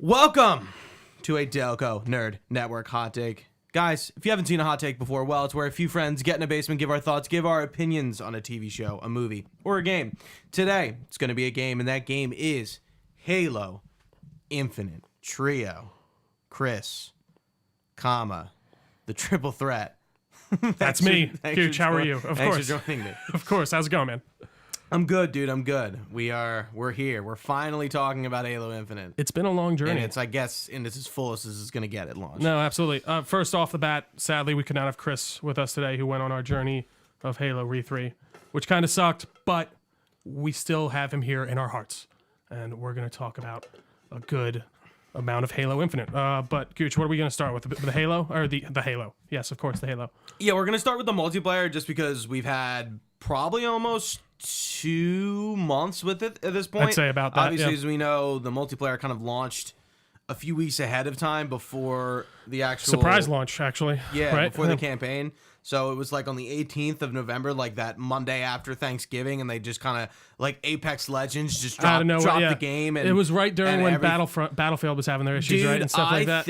Welcome to a Delco Nerd Network Hot Take. Guys, if you haven't seen a hot take before, well, it's where a few friends get in a basement, give our thoughts, give our opinions on a TV show, a movie, or a game. Today, it's going to be a game, and that game is Halo Infinite Trio. Chris, comma, the triple threat. That's me. Gooch, how are you? Of course. Thanks for joining me. Of course. How's it going, man? I'm good, dude. I'm good. We're here. We're finally talking about Halo Infinite. It's been a long journey. And it's, I guess, in its as fullest as it's going to get at launch. No, absolutely. First off the bat, sadly, we could not have Chris with us today, who went on our journey of Halo Re3, which kind of sucked, but we still have him here in our hearts. And we're going to talk about a good amount of Halo Infinite. But, Gooch, what are we going to start with? The Halo? Or the Halo? Yes, of course, the Halo. Yeah, we're going to start with the multiplayer just because we've had probably almost 2 months with it at this point. I'd say about that. Obviously, yeah. as we know, the multiplayer kind of launched a few weeks ahead of time before the actual surprise launch, actually. Yeah, right? before the campaign. So it was like on the 18th of November, like that Monday after Thanksgiving, and they just kind of like Apex Legends just dropped the game. And it was right during when Battlefield was having their issues, dude, right, and stuff like that.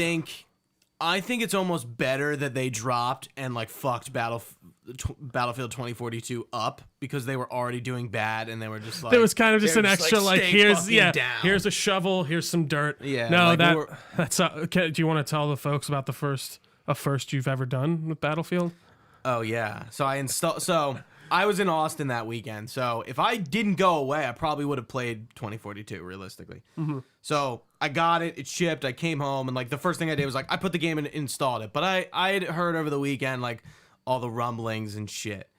I think it's almost better that they dropped and like fucked Battlefield 2042 up because they were already doing bad and they were just like there was kind of just an extra like here's down. Here's a shovel, here's some dirt. Yeah, no, like that's okay. Do you want to tell the folks about the first you've ever done with Battlefield? Oh yeah, so I was in Austin that weekend. So if I didn't go away, I probably would have played 2042 realistically. Mm-hmm. So I got it, it shipped, I came home, and like the first thing I did was like I put the game in and installed it. But I had heard over the weekend like all the rumblings and shit.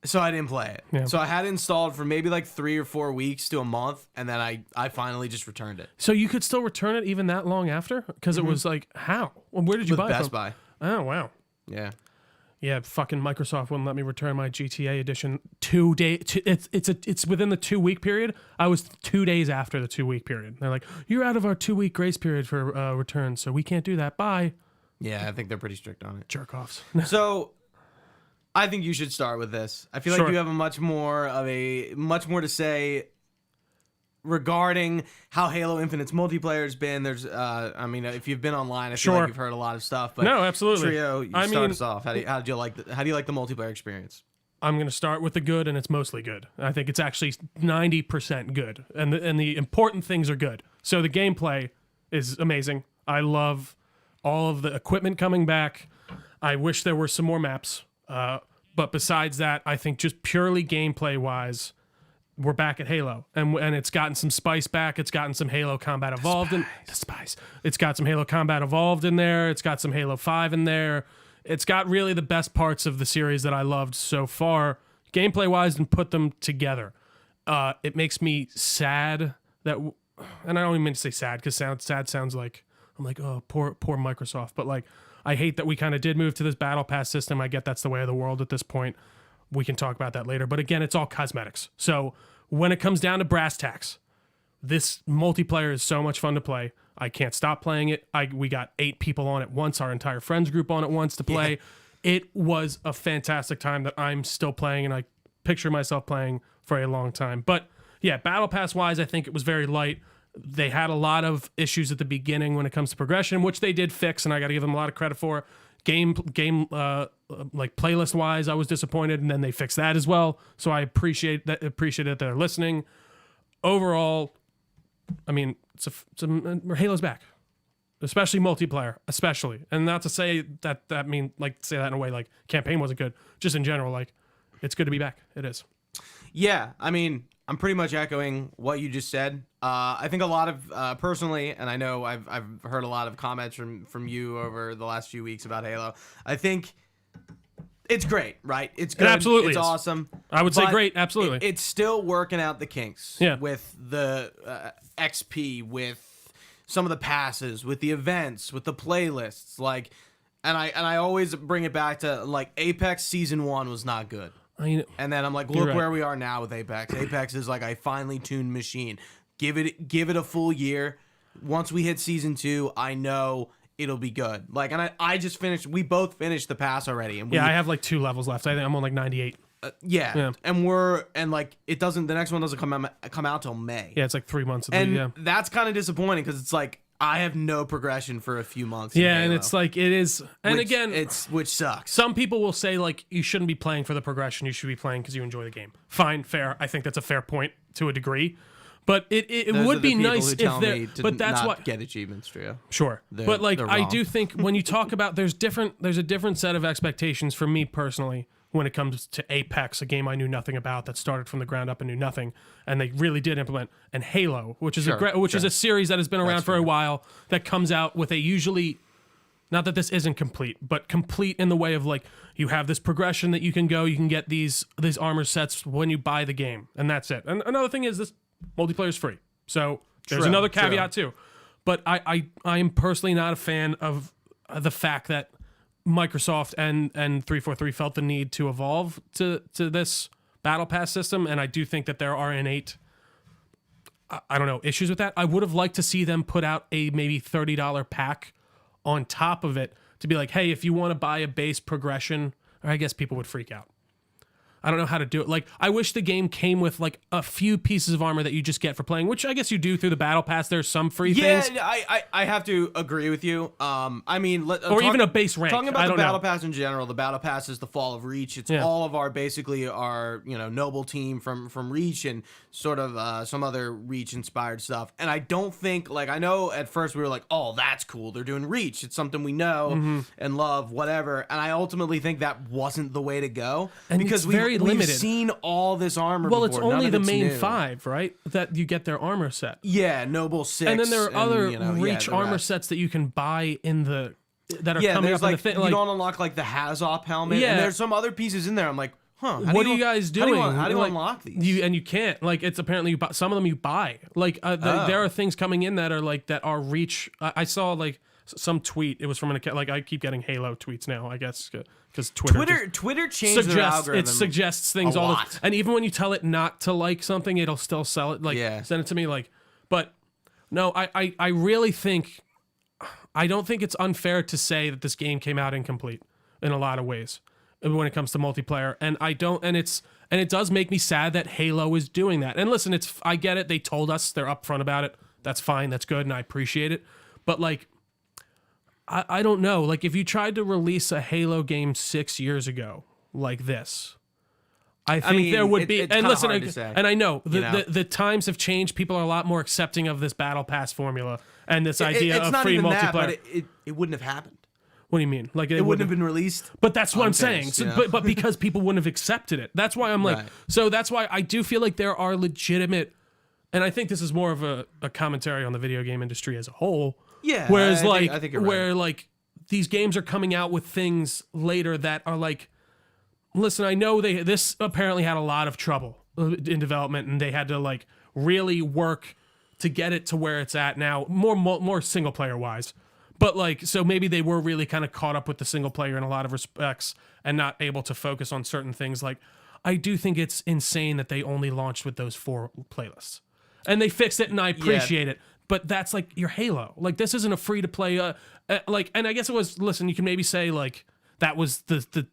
So I didn't play it. Yeah. So I had it installed for maybe like 3 or 4 weeks to a month, and then I finally just returned it. So you could still return it even that long after? Because it was like, how? Well, where did you buy it from? Best Buy. Oh, wow. Yeah. Yeah, fucking Microsoft wouldn't let me return my GTA edition 2 days. It's within the 2-week period. I was 2 days after the 2-week period. They're like, you're out of our 2-week grace period for returns, so we can't do that. Bye. Yeah, I think they're pretty strict on it. Jerk offs. So I think you should start with this. I feel like you have much more to say regarding how Halo Infinite's multiplayer has been. There's I mean, if you've been online, I feel like you've heard a lot of stuff. But no, absolutely. Trio, start us off. How do you like the multiplayer experience? I'm going to start with the good, and it's mostly good. I think it's actually 90% good, and the important things are good. So the gameplay is amazing. I love all of the equipment coming back. I wish there were some more maps. But besides that, I think just purely gameplay-wise, we're back at Halo, and it's gotten some spice back. It's gotten some Halo Combat Evolved in the spice. It's got some Halo Combat Evolved in there. It's got some Halo 5 in there. It's got really the best parts of the series that I loved so far, gameplay-wise, and put them together. It makes me sad that, and I don't even mean to say sad because sad sounds like I'm like, oh, poor Microsoft, but like I hate that we kind of did move to this battle pass system. I get that's the way of the world at this point. We can talk about that later. But again, it's all cosmetics. So when it comes down to brass tacks, this multiplayer is so much fun to play. I can't stop playing it. We got 8 people on at once, our entire friends group on at once to play. Yeah. It was a fantastic time that I'm still playing, and I picture myself playing for a long time. But yeah, battle pass wise, I think it was very light. They had a lot of issues at the beginning when it comes to progression, which they did fix, and I got to give them a lot of credit for. Game like playlist wise, I was disappointed, and then they fixed that as well. So I appreciate that they're listening. Overall, I mean, Halo's back, especially multiplayer, especially, and not to say that say that in a way like campaign wasn't good. Just in general, like it's good to be back. It is. Yeah, I mean, I'm pretty much echoing what you just said. I think a lot of personally, and I know I've heard a lot of comments from you over the last few weeks about Halo. I think it's great, right? It's good. It absolutely it's is. Awesome. I would say great, absolutely. It's still working out the kinks. Yeah. With the XP, with some of the passes, with the events, with the playlists, like, and I always bring it back to like Apex Season 1 was not good. And then I'm like, look where we are now with Apex. Apex is like a finely tuned machine. Give it a full year. Once we hit Season 2, I know it'll be good. Like, and I just finished. We both finished the pass already. And I have like 2 levels left. I think I'm on like 98. Yeah, and like it doesn't. The next one doesn't come out till May. Yeah, it's like 3 months. And that's kind of disappointing because it's like I have no progression for a few months. Yeah, and it's like it is, and again, which sucks. Some people will say like you shouldn't be playing for the progression; you should be playing because you enjoy the game. Fine, fair. I think that's a fair point to a degree, but it would be nice if there. But that's why get achievements, Trio. Sure, but like I do think when you talk about there's a different set of expectations for me personally when it comes to Apex, a game I knew nothing about that started from the ground up and knew nothing, and they really did implement, and Halo, which is is a series that has been around for a while, that comes out with a usually, not that this isn't complete, but complete in the way of like you have this progression that you can get these armor sets when you buy the game, and that's it. And another thing is this multiplayer is free, so there's another caveat too. But I am personally not a fan of the fact that Microsoft and 343 felt the need to evolve to this battle pass system, and I do think that there are innate issues with that. I would have liked to see them put out a maybe $30 pack on top of it to be like, hey, if you want to buy a base progression, or I guess people would freak out. I don't know how to do it. Like, I wish the game came with like a few pieces of armor that you just get for playing, which I guess you do through the battle pass. There's some free things. Yeah, I have to agree with you. I mean, even a base rank. Talking about the battle pass in general, the battle pass is the fall of Reach. It's all of our noble team from Reach and sort of some other Reach inspired stuff. And I don't think I know at first we were like, oh, that's cool. They're doing Reach. It's something we know and love, whatever. And I ultimately think that wasn't the way to go because we've seen all this armor. Well, before. It's only the main new. 5, right? That you get their armor set. Yeah, Noble 6. And then there are other Reach armor sets that you can buy in the that are coming up in the thing. You don't unlock like the Hazop helmet. Yeah, and there's some other pieces in there. I'm like, huh? What are you guys doing? How do you unlock these? You can't. Like, it's apparently some of them you buy. Like there are things coming in that are Reach. I saw like some tweet. It was from an account. Like, I keep getting Halo tweets now, I guess, because Twitter changed their algorithm. It suggests things all the time. And even when you tell it not to like something, it'll still sell it. Like, send it to me. Like, but no, I really think, I don't think it's unfair to say that this game came out incomplete in a lot of ways when it comes to multiplayer. And it does make me sad that Halo is doing that. And listen, I get it. They told us, they're upfront about it. That's fine. That's good. And I appreciate it. But like, I don't know. Like, if you tried to release a Halo game 6 years ago like this, I think there would be. And listen, and I know the times have changed. People are a lot more accepting of this battle pass formula and this idea of free multiplayer. That, but it wouldn't have happened. What do you mean? Like, it wouldn't have been released. But that's what I'm saying. So, but because people wouldn't have accepted it. That's why I'm like. Right. So that's why I do feel like there are legitimate. And I think this is more of a commentary on the video game industry as a whole. Yeah. Whereas I think you're right. Where like these games are coming out with things later that are like, listen, I know this apparently had a lot of trouble in development, and they had to like really work to get it to where it's at now, more single player wise. But like, so maybe they were really kind of caught up with the single player in a lot of respects and not able to focus on certain things. Like, I do think it's insane that they only launched with those 4 playlists, and they fixed it, and I appreciate it. But that's like your Halo. Like, this isn't a free to play. And I guess it was. Listen, you can maybe say like that was the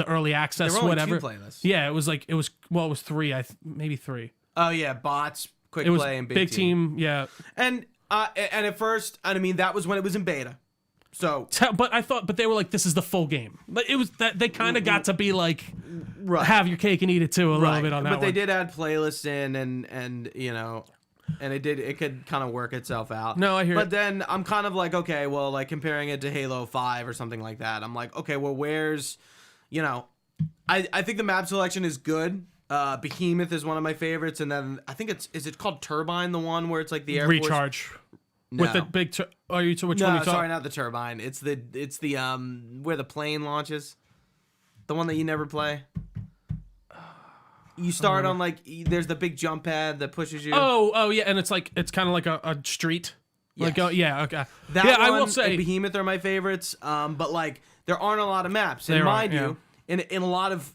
early access, there were only whatever. 2 playlists. Yeah, it was 3. Maybe 3. Oh yeah, bots, quick play, and big team. Yeah, and at first, I mean, that was when it was in beta. So, but they were like, this is the full game. But it was that they kind of got to be like, have your cake and eat it too a little bit on that. But they did add playlists in, and you know. And it could kind of work itself out. No, I hear But then I'm kind of like, okay, well, like comparing it to Halo 5 or something like that. I'm like, okay, well, where's, I think the map selection is good. Behemoth is one of my favorites. And then I think is it called Turbine, the one where it's like the Air Recharge. Force? No. With the big, which one are you talking? No, sorry, not the Turbine. It's the where the plane launches. The one that you never play. You start on like there's the big jump pad that pushes you. Oh yeah, and it's kind of like a street. Yes. Like okay. That one, I will say and Behemoth are my favorites. But like there aren't a lot of maps. And mind you, in a lot of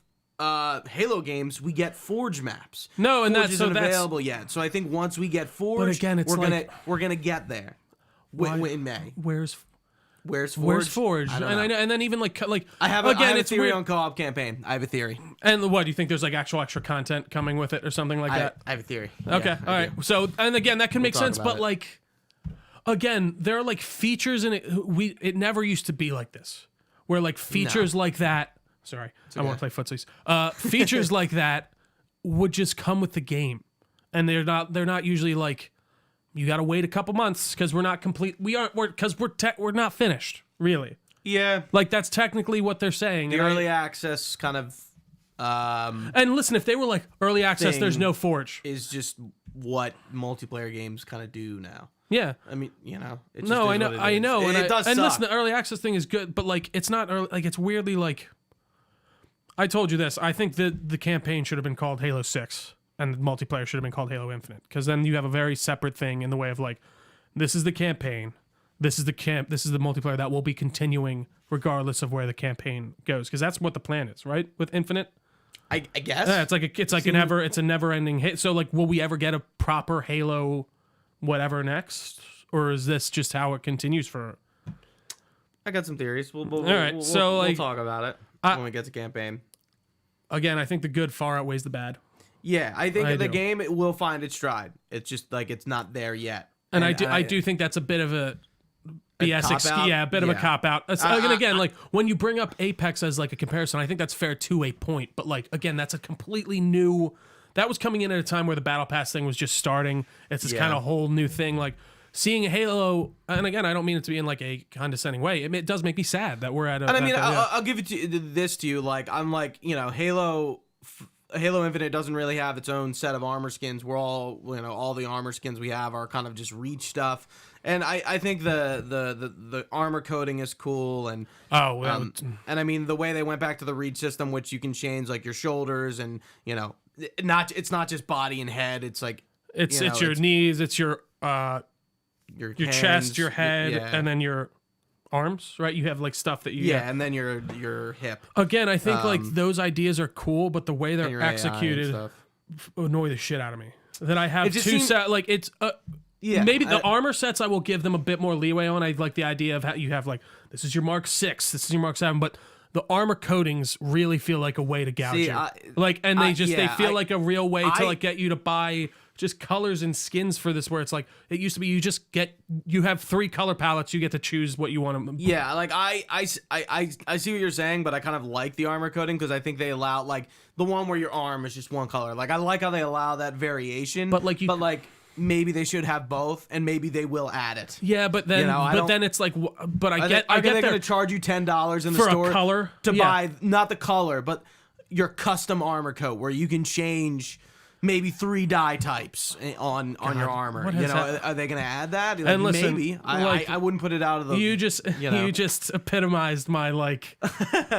Halo games we get Forge maps. No, and Forge isn't available yet. So I think once we get Forge, but again, we're gonna get there. In May. Where's Forge? Where's Forge? I don't know. And then even like I have a theory on co-op campaign. I have a theory. And what do you think? There's like actual extra content coming with it or something like that? I have a theory. Okay, yeah, all right. So and again, that can make sense, but like, again, there are like features in it. It never used to be like this, where like features like that. Sorry, I want to play footsies. Features like that would just come with the game, and they're not usually like, you got to wait a couple months because we're not complete. We're not finished really. Yeah, like that's technically what they're saying. The early access kind of. And listen, if they were like early access, there's no forge. Is just what multiplayer games kind of do now. Yeah, I mean, you know. It just no, is I know, what I know, and it does. And suck. listen, the early access thing is good, but like it's not early, like it's weirdly like. I told you this. I think that the campaign should have been called Halo 6, and the multiplayer should have been called Halo Infinite, because then you have a very separate thing in the way of like, this is the campaign, this is the multiplayer that will be continuing regardless of where the campaign goes, because that's what the plan is, right? With Infinite. I guess. Yeah, it's a never-ending hit. So like, will we ever get a proper Halo, whatever next, or is this just how it continues for? I got some theories. We'll talk about it when we get to campaign. Again, I think the good far outweighs the bad. Yeah, I think the game it will find its stride. It's just like it's not there yet. And I do think that's a bit of a BS cop-out? Yeah, a bit of a cop out. Again, like when you bring up Apex as like a comparison, I think that's fair to a point. But like again, that's a completely new. That was coming in at a time where the Battle Pass thing was just starting. It's this kind of whole new thing. Like seeing Halo, and again, I don't mean it to be in like a condescending way. It does make me sad that we're at a. And I mean, I'll give this to you. Like I'm like, you know, Halo Infinite doesn't really have its own set of armor skins. We're all, you know, all the armor skins we have are kind of just reach stuff. And I think the armor coating is cool, and and I mean the way they went back to the reach system, which you can change like your shoulders, and you know, it's not just body and head. It's like it's your knees, it's your hands, chest, your head, and then your arms. Right? You have like stuff that you and then your hip. Again, I think like those ideas are cool, but the way they're executed annoy the shit out of me. That I have two set like it's. Maybe the armor sets I will give them a bit more leeway on. I like the idea of how you have like, this is your Mark 6, this is your Mark 7, but the armor coatings really feel like a way to gouge you. They feel like a real way to like get you to buy just colors and skins for this, where it's like, it used to be you have 3 color palettes, you get to choose what you want to. Yeah, like I see what you're saying, but I kind of like the armor coating because I think they allow like the one where your arm is just one color. Like I like how they allow that variation, but maybe they should have both, and maybe they will add it. Yeah, but then, then it's like, but I get they're going to charge you $10 in the store for a color to buy not the color, but your custom armor coat where you can change maybe 3 dye types on your armor. You know, are they going to add that? Like, and listen, maybe I wouldn't put it out of the. You just epitomized my like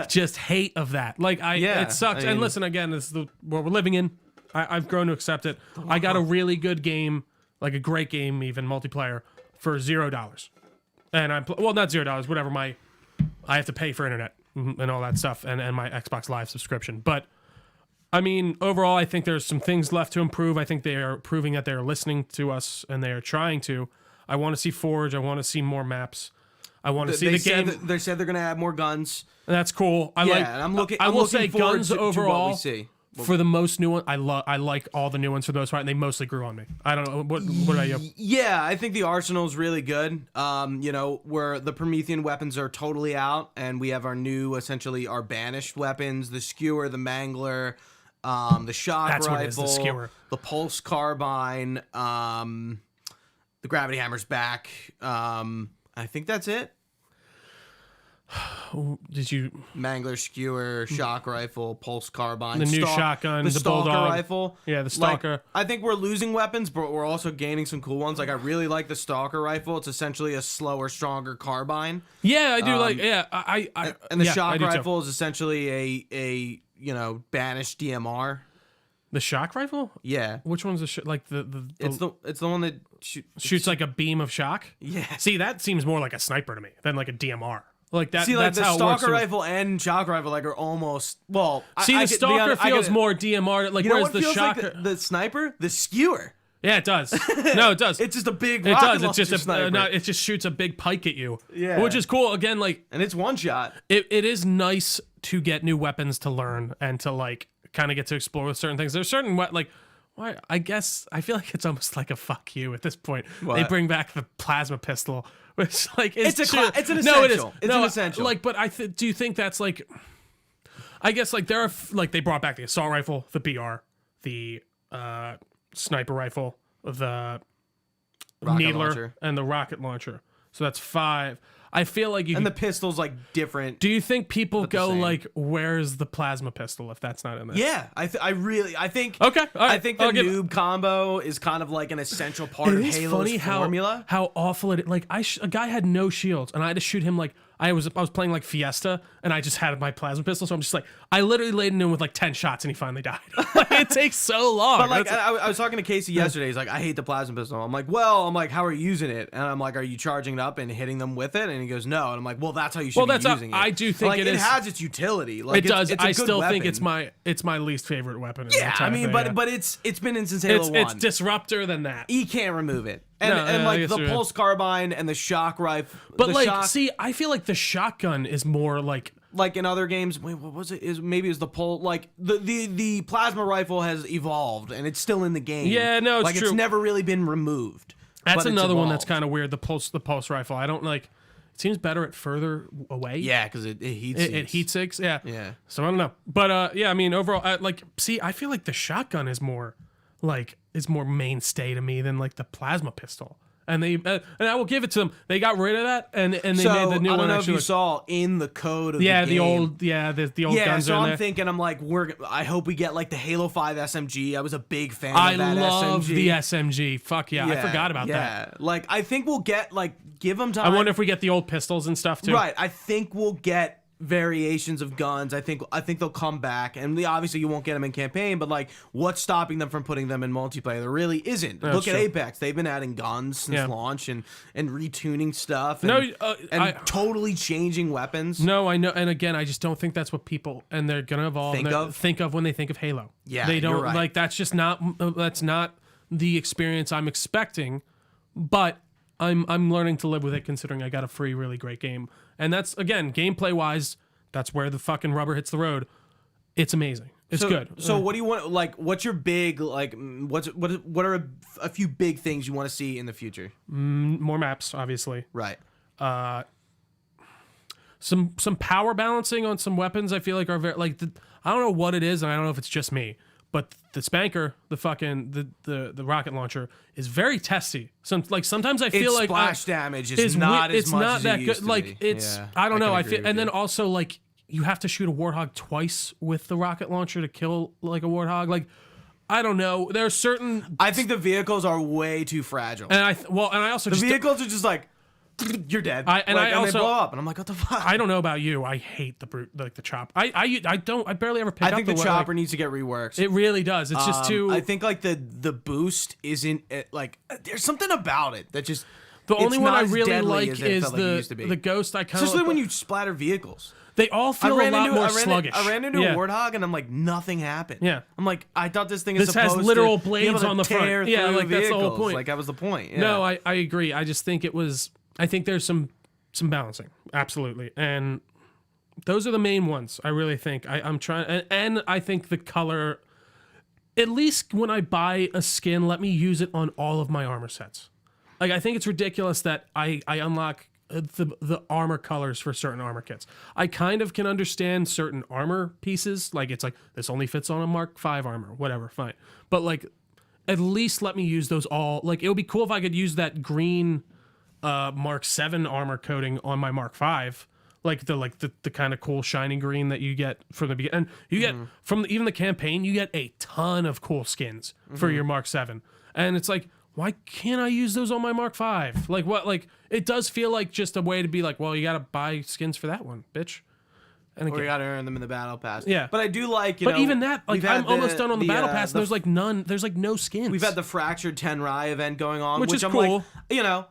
just hate of that. Like it sucks. And listen, again, this is the world we're living in. I've grown to accept it. I got a really good game, like a great game, even multiplayer, for $0, and not $0, whatever. I have to pay for internet and all that stuff, and my Xbox Live subscription. But I mean, overall, I think there's some things left to improve. I think they are proving that they are listening to us and they are trying to. I want to see Forge. I want to see more maps. I want to see the game. They said they're going to add more guns. That's cool. I will say guns overall. To what we see. For the most new one, I like all the new ones for the most part, and they mostly grew on me. I don't know what about you? Yeah, I think the arsenal is really good. You know, where the Promethean weapons are totally out, and we have our new, essentially our banished weapons: the skewer, the mangler, the shock rifle, what it is, the skewer, the pulse carbine, the gravity hammer's back. I think that's it. Did you mangler, skewer, shock rifle, pulse carbine, the new shotgun, the stalker bulldog rifle? Yeah, the stalker. Like, I think we're losing weapons, but we're also gaining some cool ones. Like I really like the stalker rifle. It's essentially a slower, stronger carbine. Yeah, I do and the shock rifle is essentially a banished DMR. The shock rifle? Yeah. Which one's It's the one that shoots like a beam of shock. Yeah. See, that seems more like a sniper to me than like a DMR. Like that. See, like that's the how stalker rifle and shock rifle like are almost well. See, the stalker feels more DMR. Like whereas the shock, like the sniper, the skewer. Yeah, it does. No, it does. It's just a big. It does. It's just it just shoots a big pike at you. Yeah, which is cool. Again, like, and it's one shot. It is nice to get new weapons to learn and to like kind of get to explore with certain things. There's certain Why? I guess I feel like it's almost like a fuck you at this point. What? They bring back the plasma pistol, which like It's an essential. No, it is. It's an essential. Like, but do you think that's like? I guess like there are like they brought back the assault rifle, the BR, the sniper rifle, the Rocket needler, launcher. and the rocket launcher. So that's 5. I feel like you. And the pistol's like different. Do you think people the go same. like, "Where's the plasma pistol?" If that's not in there? Yeah, I think. Okay, all right, I think the I'll give- noob combo is kind of like an essential part of It is Halo's funny formula. how awful it. Like a guy had no shields, and I had to shoot him like I was playing like Fiesta, and I just had my plasma pistol. So I'm just like I literally laid him in with like 10 shots, and he finally died. Like, it takes so long. But like That's- I was talking to Casey yesterday. He's like, I hate the plasma pistol. I'm like, well, how are you using it? And I'm like, are you charging it up and hitting them with it? And he goes, no. And I'm like, well, that's how you should be using it. I do think like, it it is. has its utility. Like it does. It's a I good still think weapon. it's my least favorite weapon. In Yeah, the I mean, entire thing, but it's been in since Halo 1. it's disruptor than that. He can't remove it. And, No, and I like guess the you're right. pulse carbine and the shock rifle. But the like, shock, see, I feel like the shotgun is more like. like in other games, wait, what was it? Maybe it was the pulse. Like the plasma rifle has evolved and it's still in the game. Yeah, no, it's like true. it's never really been removed. That's but it's another one that's evolved. kind of weird. The pulse rifle. I don't like. It seems better at further away. Yeah, because it heats. It heat sinks. Yeah. Yeah. So I don't know, but yeah, I mean overall, I feel like the shotgun is more mainstay to me than like the plasma pistol. And and I will give it to them. They got rid of that, and they So made the new I don't one know if actually. you saw in the code of Yeah, the the game. old Yeah, guns so are in I'm there. thinking, I'm like, I hope we get like the Halo 5 SMG. I was a big fan I of that love SMG. the SMG. Fuck yeah, I forgot about that. Yeah, like I think we'll get give them time. I wonder if we get the old pistols and stuff too. Right, I think we'll get variations of guns. I think they'll come back, and obviously you won't get them in campaign. But like, what's stopping them from putting them in multiplayer? There really isn't. That's Look at true. Apex; they've been adding guns since Yeah. launch and retuning stuff. No, and totally changing weapons. No, I know, and again, I just don't think that's what people and they're gonna evolve. Think of when they think of Halo. Yeah, they don't you're right. like that's just not the experience I'm expecting. But I'm learning to live with it, considering I got a free, really great game, and that's again gameplay wise, that's where the fucking rubber hits the road. It's amazing. It's good. So what do you want? Like, what's your big like? What are a few big things you want to see in the future? More maps, obviously. Right. Some power balancing on some weapons. I feel like are very like I don't know what it is, and I don't know if it's just me. But the spanker, the fucking the rocket launcher is very testy. Sometimes I feel Its like splash damage is not as it's much not as that it good. used to Like be. it's Yeah, I don't know. can I agree feel with and you. then also like you have to shoot a warthog twice with the rocket launcher to kill like a warthog. Like I don't know. There are certain I think the vehicles are way too fragile. and I also The just vehicles are just like you're dead. I also they blow up, and I'm like, what the fuck? I don't know about you. I hate the brute like the chop. I barely ever pick I up think the like, chopper needs to get reworked. it really does. It's just too. I think like the boost isn't like there's something about it that just The only it's one not I as really deadly like as it is felt like it used to be. the ghost. I kind of especially when you splatter vehicles. they all feel a lot more sluggish. I ran into Yeah. a warthog and I'm like, nothing happened. Yeah. I'm like, I thought this thing This is has supposed literal to be blades able to on the front. tear Yeah, through like, that's the whole vehicles. point. Like that was the point. Yeah. No, I agree. I just think it was. I think there's some balancing, absolutely, and those are the main ones. I really think I'm trying, and I think the color. At least when I buy a skin, let me use it on all of my armor sets. Like I think it's ridiculous that I unlock the armor colors for certain armor kits. I kind of can understand certain armor pieces, like it's like this only fits on a Mark V armor, whatever, fine. But like, at least let me use those all. Like it would be cool if I could use that green Mark 7 armor coating on my Mark 5, like the kind of cool shiny green that you get from the beginning. And you get from even the campaign, you get a ton of cool skins for your Mark 7. And it's like, why can't I use those on my Mark 5? Like what? Like it does feel like just a way to be like, well, you got to buy skins for that one, bitch. And Or you again, gotta earn them in the battle pass. Yeah. But I do like, you but know. even that, like we've had I'm almost done on the battle pass, and there's like none. There's like no skins. We've had the Fractured Tenrai event going on, Which is I'm cool. like, you know,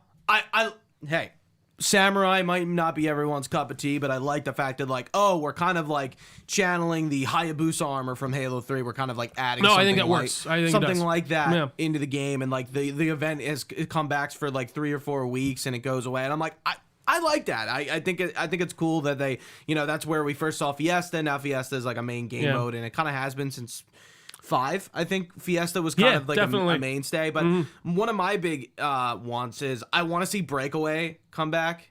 hey, Samurai might not be everyone's cup of tea, but I like the fact that like, oh, we're kind of like channeling the Hayabusa armor from Halo 3. We're kind of like adding No, I something think that like, works. I think it something does. like that Yeah. into the game, and like the event it comes back for like 3 or 4 weeks and it goes away, and I'm like, I like that. I think it's cool that they, you know, that's where we first saw Fiesta. Now Fiesta is like a main game Yeah. mode, and it kind of has been since 5. I think Fiesta was kind of like definitely. a mainstay, but one of my big wants is I want to see Breakaway come back.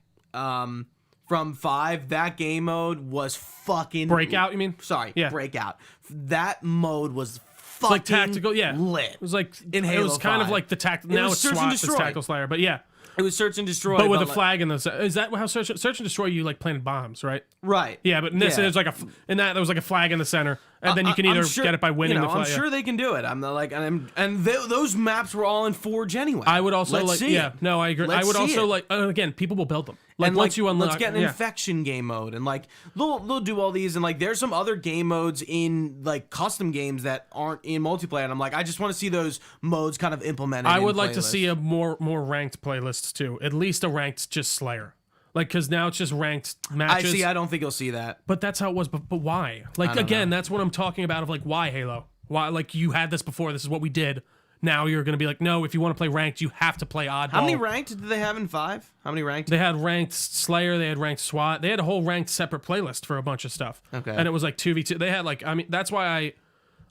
From 5, that game mode was fucking Breakout, you mean? Sorry, Yeah. Breakout. That mode was fucking Like tactical, yeah. lit. It was like in it Halo was kind 5. of like the tactical. Now was it's Search and SWAT, it's Destroy. Tactical Slayer, but yeah. It was Search and Destroy, But with a like, flag in the is that how Search and Destroy you like planted bombs, right? right? Yeah, but in this Yeah. there's like there was like a flag in the center, and then you can I'm either sure- get it by winning the I'm flag. sure they can do it. I'm not like, those maps were all in Forge anyway. I would also Let's like, see yeah, it. no, I agree. Let's I would see also it. like, again, people will build them. Like And once you unlock, let's get an yeah. infection game mode, and like they'll do all these, and like there's some other game modes in like custom games that aren't in multiplayer, and I'm like, I just want to see those modes kind of implemented. I in would like to playlists. see a more ranked playlists too. At least a ranked just Slayer. Like, because now it's just ranked matches. I don't think you'll see that. But that's how it was. But why? Like, again, that's what I'm talking about. Of like, why Halo? Why? Like, you had this before. This is what we did. Now you're gonna be like, no. If you want to play ranked, you have to play oddball. How many ranked did they have in 5? How many ranked? They had ranked Slayer. They had ranked SWAT. They had a whole ranked separate playlist for a bunch of stuff. Okay. And it was like 2v2. They had like, I mean, that's why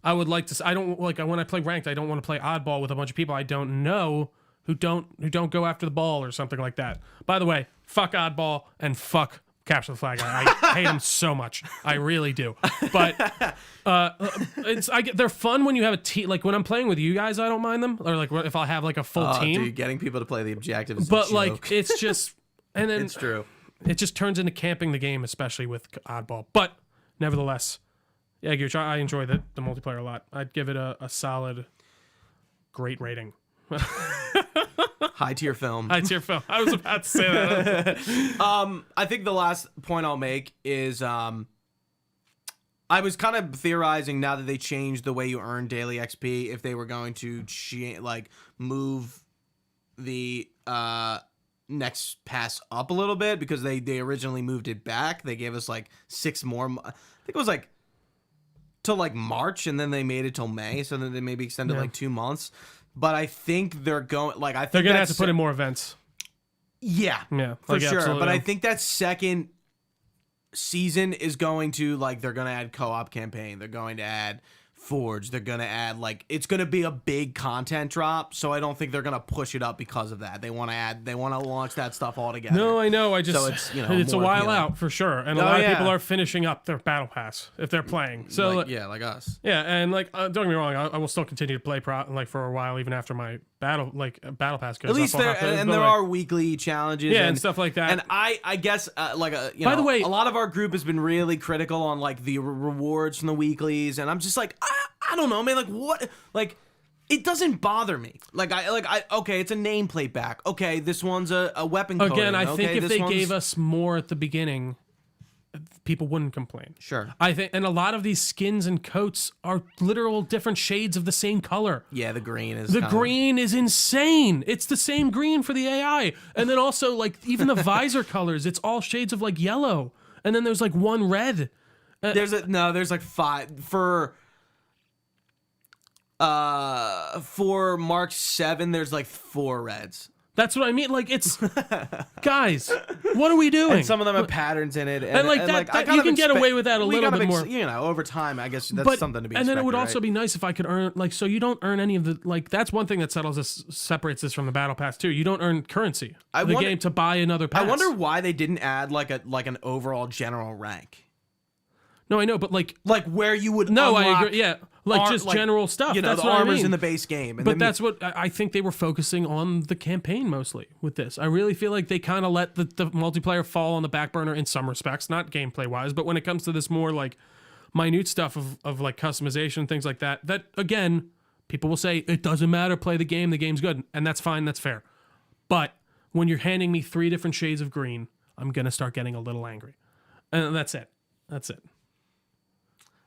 I would like to. I don't like when I play ranked. I don't want to play oddball with a bunch of people I don't know who don't go after the ball or something like that. By the way, fuck oddball and fuck capture the flag. I hate them so much. I really do. But they're fun when you have a team. Like when I'm playing with you guys, I don't mind them. Or like if I have like a full team. Dude, getting people to play the objective is But a joke. like it's just, and then It's true. it just turns into camping the game, especially with oddball. But nevertheless, yeah, Gooch, I enjoy the multiplayer a lot. I'd give it a solid, great rating. High tier film. High tier film. I was about to say that. I think the last point I'll make is I was kind of theorizing now that they changed the way you earn daily XP if they were going to move the next pass up a little bit, because they originally moved it back. They gave us like 6 more. I think it was like till like March, and then they made it till May, so then they maybe extended like 2 months. But I think they're going like I think They're gonna have to put in more events. Yeah, Yeah, for like, sure. absolutely. But I think that second season is going to like they're gonna add co-op campaign. They're going to add Forge. They're gonna add like it's gonna be a big content drop. So I don't think they're gonna push it up because of that. They want to launch that stuff all together. No, I know. I just So it's, it's a more while appealing. out for sure, and a Oh, lot of yeah. people are finishing up their battle pass if they're playing. So like us. yeah, and like don't get me wrong, I will still continue to play for a while even after my battle pass goes At least up. I'll there have to- and but, there like, are weekly challenges. yeah, and stuff like that. And I guess By the way, a lot of our group has been really critical on like the rewards from the weeklies, and I'm just like I don't know, man. Like what? Like it doesn't bother me. Okay, it's a nameplate back. Okay, this one's a weapon. Again, coating. I think Okay, if this they one's- gave us more at the beginning, people wouldn't complain. Sure. I think, and a lot of these skins and coats are literal different shades of the same color. Yeah, the green is The green is insane. It's the same green for the AI. And then also, like, even the visor colors, it's all shades of, like, yellow. And then there's, like, one red. There's like 5 for Mark 7. There's like 4 reds. That's what I mean. Like, it's... guys, what are we doing? And some of them have patterns in it, And, like, that I kind you of can get away with that a we little kind of bit more. You know, over time, I guess that's something to be. And then it would expected, also right? be nice if I could earn, like, so you don't earn any of the, like, that's one thing that separates this from the battle pass too. You don't earn currency. Game to buy another pass. I wonder why they didn't add like an overall general rank. No, I know, but like where you would no, unlock I agree. Yeah, like just general stuff. You know, that's the what armors I mean. in the base game. And But then that's what I think they were focusing on the campaign mostly with this. I really feel like they kind of let the multiplayer fall on the back burner in some respects, not gameplay wise, but when it comes to this more like minute stuff of like customization, things like that, that again, people will say it doesn't matter, play the game's good. And that's fine, that's fair. But when you're handing me 3 different shades of green, I'm going to start getting a little angry. And that's it. That's it.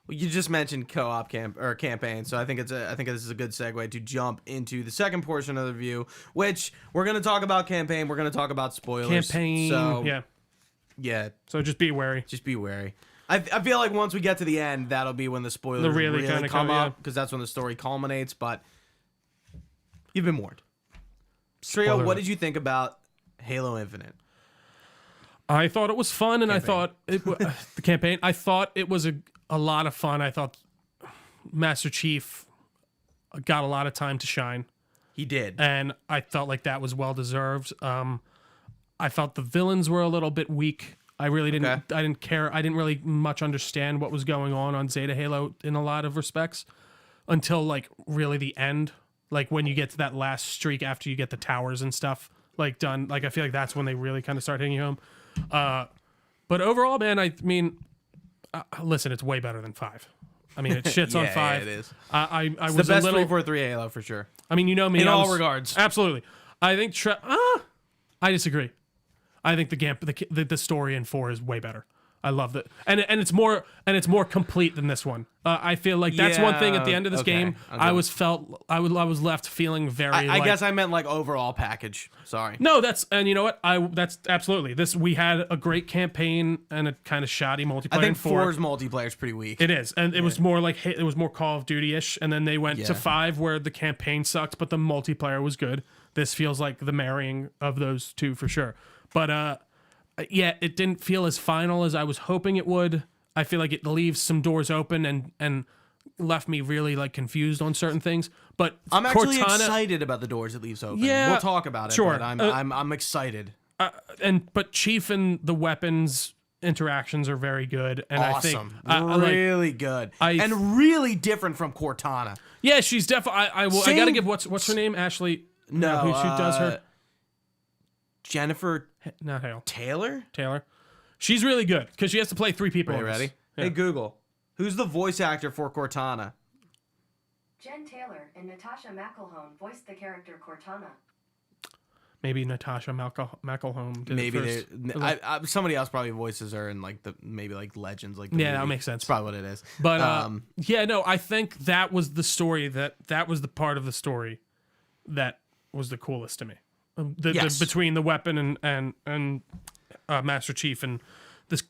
You just mentioned co-op campaign, so I think this is a good segue to jump into the second portion of the review, which we're going to talk about campaign. We're going to talk about spoilers. Campaign, so, yeah. So just be wary. Just be wary. I feel like once we get to the end, that'll be when the spoilers They'll really really kinda come come, up, because that's when the story culminates. But you've been warned. Trio, Spoiler what alert. did you think about Halo Infinite? I thought it was fun, and Campaign. I thought the campaign. I thought it was a lot of fun. I thought Master Chief got a lot of time to shine. He did. And I felt like that was well deserved. I felt the villains were a little bit weak. I really didn't. Okay. I didn't care. I didn't really much understand what was going on Zeta Halo in a lot of respects until like really the end. Like when you get to that last streak after you get the towers and stuff like done. Like I feel like that's when they really kind of start hitting you home. But overall, man, I mean, listen, it's way better than 5. I mean, it shits on 5. Yeah, it is. I was The best a little. 343 Halo for sure. I mean, you know me In I all was- regards. Absolutely. I think I disagree. I think the story in 4 is way better. I love that, and it's more complete than this one. I feel like that's one thing at the end of this game. I was left feeling very. I guess I meant like overall package. Sorry. No, and you know what? That's absolutely this. We had a great campaign and a kind of shoddy multiplayer. I think in 4. 4's multiplayer is pretty weak. It is, and it was more like it was more Call of Duty-ish, and then they went to Yeah. 5 where the campaign sucked, but the multiplayer was good. This feels like the marrying of those two for sure. But yeah, it didn't feel as final as I was hoping it would. I feel like it leaves some doors open and left me really like confused on certain things. But I'm actually Cortana, excited about the doors it leaves open. Yeah, We'll talk about it. sure. But I'm excited. but Chief and the weapons interactions are very good, and Awesome. I think really good. And really different from Cortana. yeah, she's definitely. I got to Same- give what's her name, Ashley. No, who does her? Jennifer Not Hale. Taylor. She's really good because she has to play 3 people. Are you in this. ready? Yeah. Hey Google, who's the voice actor for Cortana? Jen Taylor and Natasha McElhone voiced the character Cortana. Maybe Natasha McElhone did Maybe it first. somebody else probably voices her in like maybe like Legends, like the Yeah, that movie. makes sense. That's probably what it is. But yeah, no, I think that was the story that was the part of the story that was the coolest to me. Yes. Between the weapon and Master Chief and this,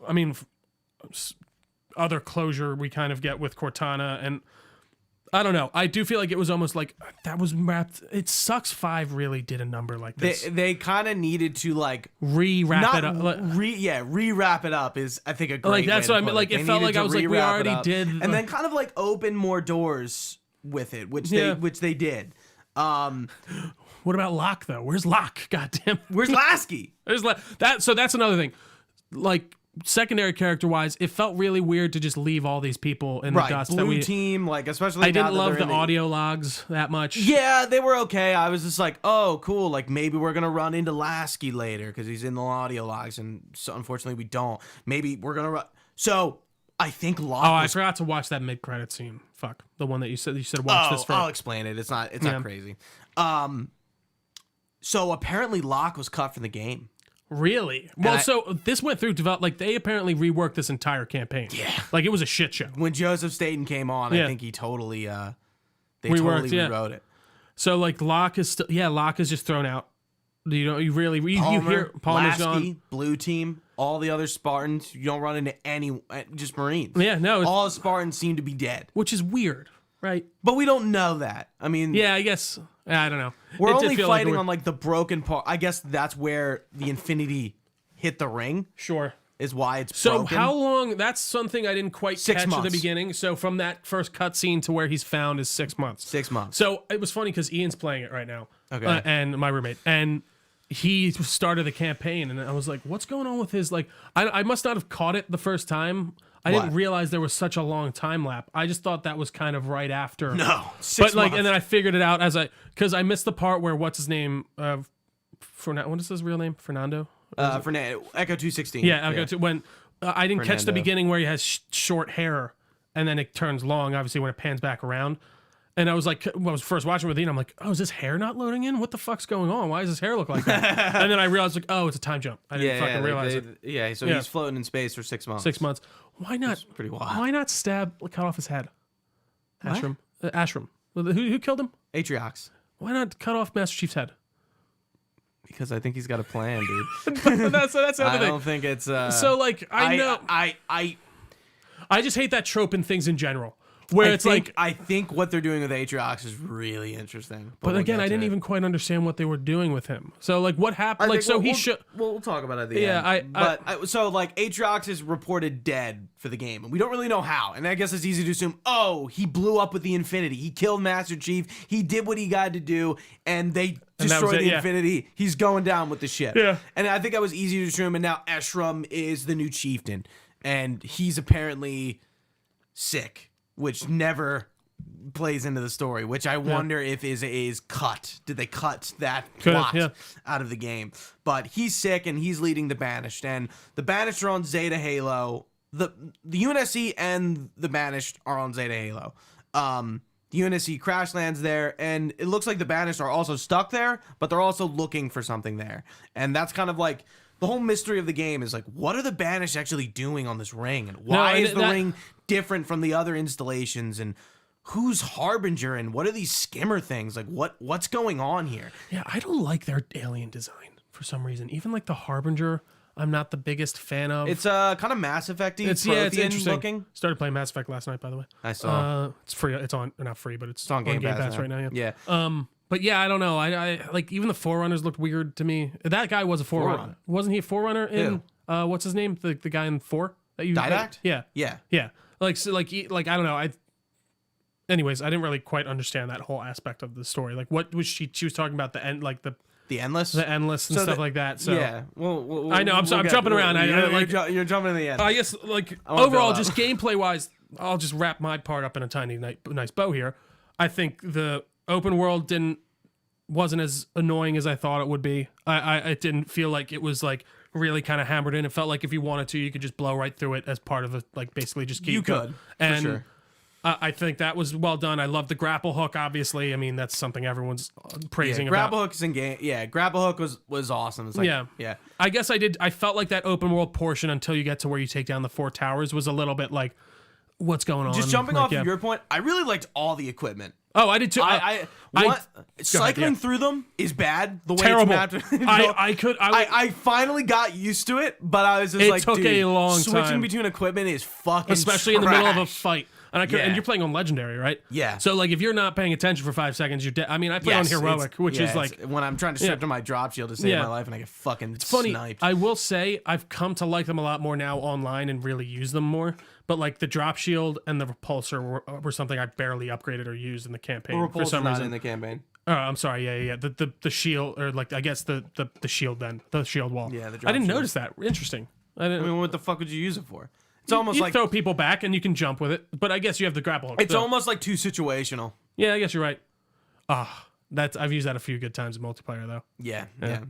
I mean, other closure we kind of get with Cortana, and I don't know. I do feel like it was almost like that was wrapped. It sucks 5 really did a number like this. They kind of needed to like Re-wrap it up. re-wrap it up is I think a great Like, that's way what I to mean. put Like, it They felt needed like to I was like, we re-wrap already it up, did and then kind of like open more doors with it, which they did. What about Locke though? Where's Locke? Goddamn. Where's Lasky? So that's another thing. Like secondary character wise, it felt really weird to just leave all these people in the dust. Blue team, like especially. I now didn't that love they're the in audio logs that much. Yeah, they were okay. I was just like, oh, cool. Like maybe we're gonna run into Lasky later because he's in the audio logs, and so unfortunately we don't. Maybe we're gonna run. So I think Locke. Oh, I forgot to watch that mid-credit scene. Fuck, the one that you said watch this for. I'll explain it. It's not crazy. So apparently Locke was cut from the game. Really? Well, so this went through like they apparently reworked this entire campaign. Yeah. Like it was a shit show. When Joseph Staten came on, Yeah. I think he totally they Reworked, totally yeah. rewrote it. So like Locke is still Locke is just thrown out. You Palmer, hear Palmer's Lasky, gone. Blue team, all the other Spartans. You don't run into any, just Marines. Yeah, no, it's, All the Spartans seem to be dead, which is weird, right? but we don't know that. I mean, Yeah, I guess I don't know. we're It did only feel like fighting we're- on like the broken part. I guess that's where the Infinity hit the ring. Sure. Is why it's So broken. how long? That's something I didn't quite 6 catch at the months. beginning. So from that first cutscene to where he's found is 6 months. 6 months. So it was funny because Ian's playing it right now. Okay. And my roommate, and he started the campaign, and I was like, "What's going on with his like?" I must not have caught it the first time. I What? didn't realize there was such a long time lapse. I just thought that was kind of right after. No, 6 but like, months. and then I figured it out because I missed the part where what's his name? What is his real name? Fernando. Fernando, Echo 216. Yeah, I'll go to when I didn't catch the Fernando. beginning where he has short hair and then it turns long, obviously, when it pans back around. And I was like, when I was first watching with Ian, I'm like, oh, is his hair not loading in? What the fuck's going on? Why does his hair look like that? And then I realized, like, oh, it's a time jump. I didn't fucking realize it. Yeah, so Yeah. he's floating in space for 6 months. 6 months. Why not? Pretty wild. Why not cut off his head? Ashram. Ashram. Who killed him? Atriox. Why not cut off Master Chief's head? Because I think he's got a plan, dude. that's the other I thing. don't think it's. So like I know I I just hate that trope in things in general, where it's I think what they're doing with Atriox is really interesting. But we'll again, get I to didn't it. even quite understand what they were doing with him. So like, what happened? Like, so he should. We'll talk about it at the Yeah, end. So like, Atriox is reported dead for the game, and we don't really know how. And I guess it's easy to assume, oh, he blew up with the Infinity. He killed Master Chief. He did what he got to do, and they destroyed the Infinity. He's going down with the ship. Yeah. And I think that was easy to assume. And now Eshram is the new chieftain, and he's apparently sick, which never plays into the story, which I wonder if is cut. Did they cut that plot out of the game? But he's sick and he's leading the Banished, and the Banished are on Zeta Halo. The UNSC and the Banished are on Zeta Halo. The UNSC crash lands there, and it looks like the Banished are also stuck there, but they're also looking for something there. And that's kind of like the whole mystery of the game is like, what are the Banished actually doing on this ring? And why is the ring different from the other installations? And who's Harbinger? And what are these skimmer things? Like, what's going on here? Yeah, I don't like their alien design for some reason. Even like the Harbinger, I'm not the biggest fan of. It's kind of Mass Effect-y. It's interesting. Looking. Started playing Mass Effect last night, by the way. I saw. It's free. It's on, not free, but it's on Game Pass right now. Yeah. But yeah, I don't know. I like, even the Forerunners looked weird to me. That guy was a Forerunner. Wasn't he a Forerunner in what's his name? The guy in 4 that you Didact? Yeah. Yeah. Like, so like I don't know. Anyways, I didn't really quite understand that whole aspect of the story. Like, what was she was talking about the end, like the Endless, and stuff like that. So yeah, well, I know I'm jumping around. You're jumping in the end. I guess like overall, just gameplay wise, I'll just wrap my part up in a tiny nice bow here. I think the open world wasn't as annoying as I thought it would be. It didn't feel like it was like really kind of hammered in. It felt like if you wanted to, you could just blow right through it as part of basically just keep. You could, and for sure. I think that was well done. I love the grapple hook. Obviously, I mean that's something everyone's praising. Grapple about. hook is in game. Yeah, grapple hook was awesome. It's like, yeah. I guess I felt like that open world portion until you get to where you take down the 4 towers was a little bit like, what's going on? Just jumping off of your point, I really liked all the equipment. Oh, I did too. Cycling through them is bad. The way terrible. It's mapped. I finally got used to it, but I was just it took a long switching time. between equipment is fucking especially in the middle of a fight. And and you're playing on Legendary, right? Yeah. So like if you're not paying attention for 5 seconds, you're dead. I mean, I play on Heroic, which is like when I'm trying to strip to my drop shield to save my life, and I get fucking sniped. I will say I've come to like them a lot more now online and really use them more. But like the drop shield and the repulsor were something I barely upgraded or used in the campaign for some reason. In the campaign. Oh, I'm sorry. Yeah. The shield, or like I guess the shield then, the shield wall. Yeah, the drop I didn't shield. notice that. Interesting. I mean, what the fuck would you use it for? It's almost you like throw people back and you can jump with it, but I guess you have the grapple hook. It's almost like too situational. Yeah, I guess you're right. I've used that a few good times in multiplayer though. Yeah.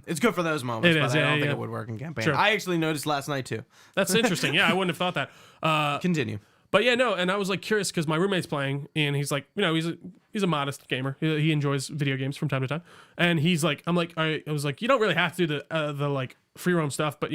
It's good for those moments, but I don't think it would work in campaign. Sure. I actually noticed last night too. That's interesting. Yeah, I wouldn't have thought that. Continue. But yeah, no, and I was like curious because my roommate's playing, and he's like, he's a modest gamer. He enjoys video games from time to time, and he's like, I was like, you don't really have to do the like free roam stuff, but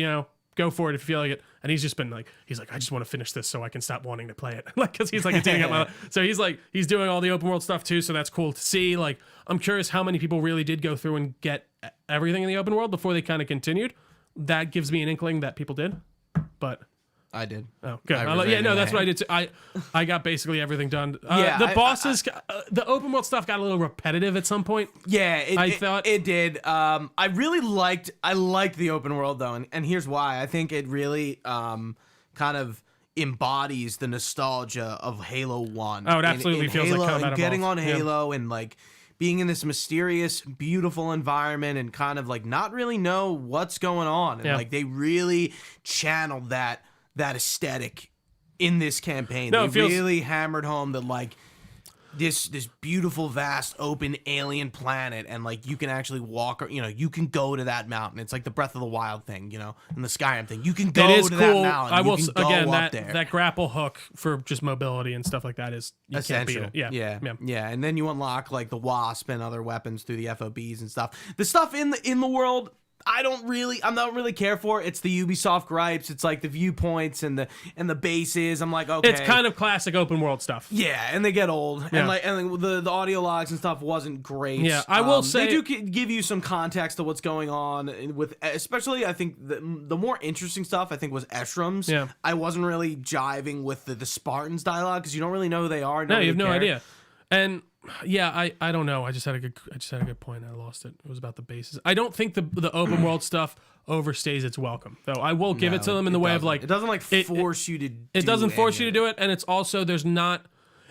go for it if you feel like it. And he's just been like, I just want to finish this so I can stop wanting to play it. Like, cause he's like, it's eating up my life. So he's doing all the open world stuff too. So that's cool to see. Like, I'm curious how many people really did go through and get everything in the open world before they kind of continued. That gives me an inkling that people did, but I did. Oh, good. That's what I did too. I got basically everything done. The bosses, the open world stuff got a little repetitive at some point. Yeah, I thought it did. I liked the open world though, and here's why. I think it really kind of embodies the nostalgia of Halo 1. Oh, it absolutely feels Halo, like combat and getting evolved. on Halo and like being in this mysterious, beautiful environment and kind of like not really know what's going on. And like they really channeled that aesthetic in this campaign. They really hammered home that like this beautiful, vast, open alien planet, and like you can actually walk, you can go to that mountain. It's like the Breath of the Wild thing, and the Skyrim thing. You can go to that mountain. I will again up that grapple hook for just mobility and stuff like that is essential. Can't beat it. Yeah. And then you unlock like the Wasp and other weapons through the FOBs and stuff. The stuff in the world I'm not really care for it. It's the Ubisoft gripes. It's like the viewpoints and the bases. I'm like, okay. It's kind of classic open world stuff. Yeah, and they get old. Yeah. And the audio logs and stuff wasn't great. Yeah, I will say they do give you some context to what's going on with, especially I think the more interesting stuff I think was Eshrom's. Yeah. I wasn't really jiving with the Spartans dialogue because you don't really know who they are. No, you have no care. idea. And yeah, I don't know. I just had a good point. I lost it. It was about the bases. I don't think the open world stuff overstays its welcome, though. I will give it to them in the way of like it doesn't like force you to. It doesn't force you to do it, and it's also there's not.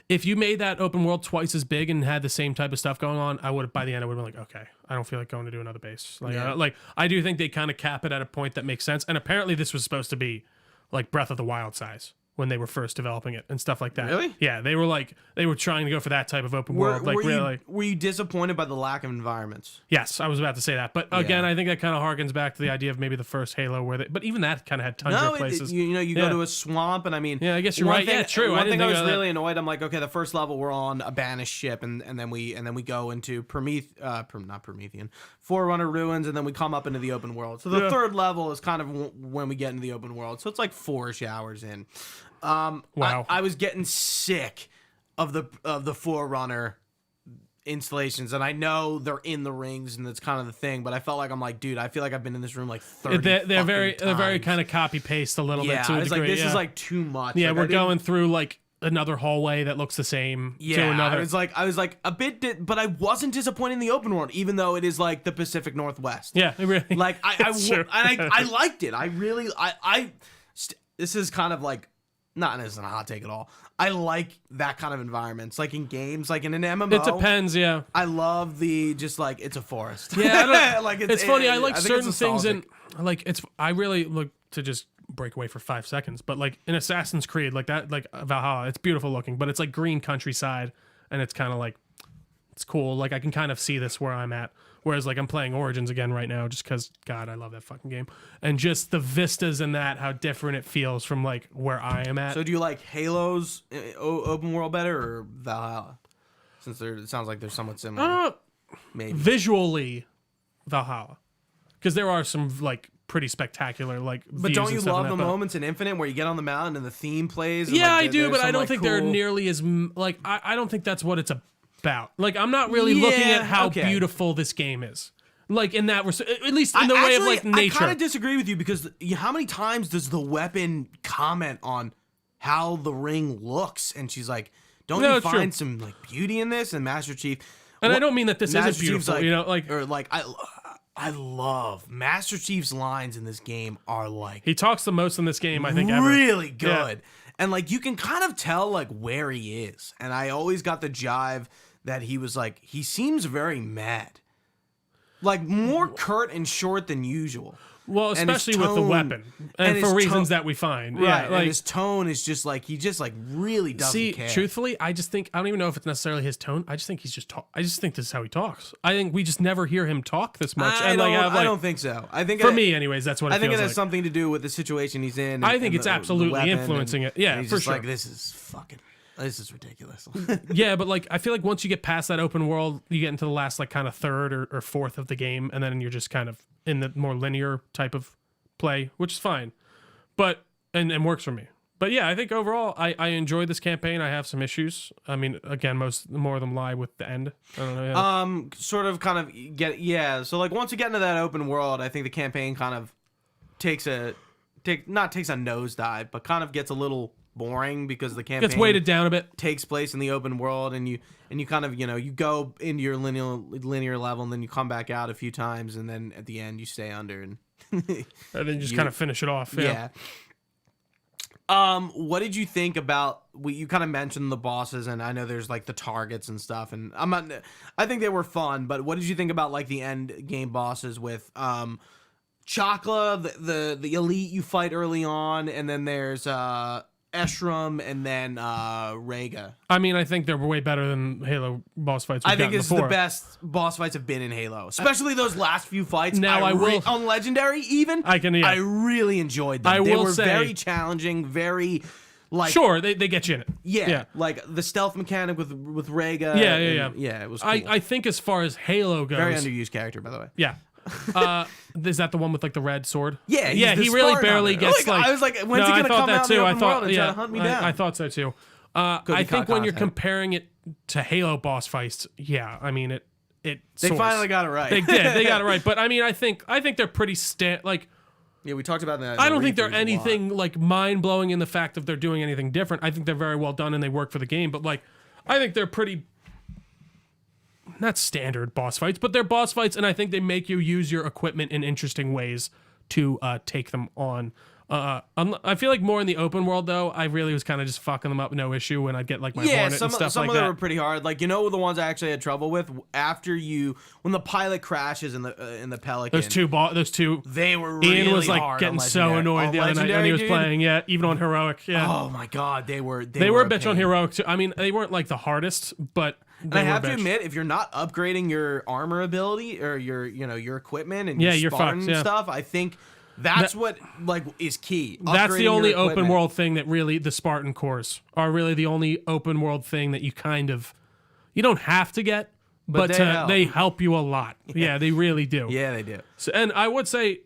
If you made that open world twice as big and had the same type of stuff going on, I would by the end I would have been like, okay, I don't feel like going to do another base. Like I do think they kind of cap it at a point that makes sense. And apparently this was supposed to be like Breath of the Wild size when they were first developing it and stuff like that. Really? Yeah, they were trying to go for that type of open world. Were you disappointed by the lack of environments? Yes, I was about to say that. But again, I think that kind of harkens back to the idea of maybe the first Halo but even that kind of had tundra places. You go to a swamp and I mean... Yeah, I guess you're right. Yeah, true. One thing I was really annoyed, I'm like, okay, the first level we're on a banished ship and then we go into Forerunner ruins and then we come up into the open world. So the third level is kind of when we get into the open world. So it's like 4-ish hours in. Wow. I was getting sick of the Forerunner installations, and I know they're in the rings, and that's kind of the thing. But I felt like I'm like, dude, I feel like I've been in this room like 30. They're very kind of copy paste a little bit to a degree. Like this is like too much. Yeah, like, we're going through like another hallway that looks the same to another. I was like a bit, but I wasn't disappointed in the open world, even though it is like the Pacific Northwest. Yeah, it really. Like I liked it. I really this is kind of like. Not as a hot take at all. I like that kind of environments, like in games, like in an MMO. It depends, yeah. I love the just like it's a forest. Yeah, like it's funny. I like certain things, and like I really look to just break away for 5 seconds, but like in Assassin's Creed, like that, like Valhalla, it's beautiful looking, but it's like green countryside, and it's kind of like it's cool. Like I can kind of see this where I'm at. Whereas, like, I'm playing Origins again right now just because, God, I love that fucking game. And just the vistas in that, how different it feels from, like, where I am at. So do you like Halo's open world better or Valhalla? Since it sounds like they're somewhat similar. Maybe. Visually, Valhalla. Because there are some, like, pretty spectacular, like, but don't you love the moments in Infinite where you get on the mountain and the theme plays? And, yeah, like, I do, but I don't think they're cool... nearly as, like, I don't think that's what it's about. Like, I'm not really looking at how beautiful this game is. Like, in that, at least in the way of, like, nature. I kind of disagree with you because how many times does the weapon comment on how the ring looks? And she's like, don't you find some, like, beauty in this? And Master Chief... And I don't mean that this isn't beautiful, like, you know, like... Or, like, I love Master Chief's lines in this game are, like... He talks the most in this game, I think, ever. Really good. Yeah. And, like, you can kind of tell, like, where he is. And I always got the jive... that he was like, he seems very mad. Like, more curt and short than usual. Well, especially with the weapon. And for reasons that we find. Right, yeah, like, and his tone is just like, he just like really doesn't care. Truthfully, I just think, I don't even know if it's necessarily his tone. I just think he's just I just think this is how he talks. I think we just never hear him talk this much. I don't think so. I think for me anyways, that's what it feels like. I think it has something to do with the situation he's in. I think it's absolutely influencing it. Yeah, for sure. Like, this is ridiculous. Yeah, but like I feel like once you get past that open world, you get into the last like kind of third or fourth of the game, and then you're just kind of in the more linear type of play, which is fine, but and works for me. But yeah, I think overall I enjoy this campaign. I have some issues. I mean, again, more of them lie with the end. I don't know. Yeah. Sort of, kind of So like once you get into that open world, I think the campaign kind of takes a nosedive, but kind of gets a little boring because the campaign gets weighted down a bit. Takes place in the open world, and you kind of you go into your linear level, and then you come back out a few times, and then at the end you stay under, and then you just kind of finish it off. Yeah. What did you think about? You kind of mentioned the bosses, and I know there's like the targets and stuff, and I think they were fun, but what did you think about like the end game bosses with Chakla, the elite you fight early on, and then there's Eshram, and then Rega. I mean, I think they're way better than Halo boss fights. I think it's before. the best boss fights have been in Halo, especially those last few fights. Now I will on Legendary even. I really enjoyed them. They were very challenging, very Like, sure, they get you in it. yeah, like the stealth mechanic with Rhaegar. Yeah, it was cool. I think as far as Halo goes, Very underused character, by the way. yeah. Is that the one with like the red sword? Yeah, yeah. he's He the really Spartan barely hunter. gets like. I was like, when's no, he I gonna thought come that out in too. the I open thought world and try to hunt me down? I thought so too. Could be I think caught when you're content. comparing it to Halo boss fights, yeah, I mean it. They finally got it right. They did. They got it right. But I mean, I think they're pretty like. Yeah, we talked about that. I don't think they're anything like mind blowing in the fact that they're doing anything different. I think they're very well done and they work for the game. But like, I think they're pretty. Not standard boss fights, but they're boss fights, and I think they make you use your equipment in interesting ways to take them on. I feel like more in the open world though. I really was kind of just fucking them up, no issue, when I'd get like my hornet and stuff some like of them that. were pretty hard. Like, the ones I actually had trouble with when the pilot crashes in the Pelican. Those two. They were really Ian was like hard getting on so Legendary. annoyed On the other night when he Legendary, was dude? playing. Yeah, even on heroic. Yeah. Oh my god, they were a bitch on pain. heroic too. I mean, they weren't like the hardest, but And they I were have a to bitch. admit, if you're not upgrading your armor ability or your equipment and Yeah, your you're Spartan fucked, yeah. stuff, I think that's what like is key. That's Upgrading the only your open equipment. world thing that really the Spartan cores are really the only open world thing that you don't have to get, but they help you a lot. Yeah, they really do. Yeah, they do. So, and I would say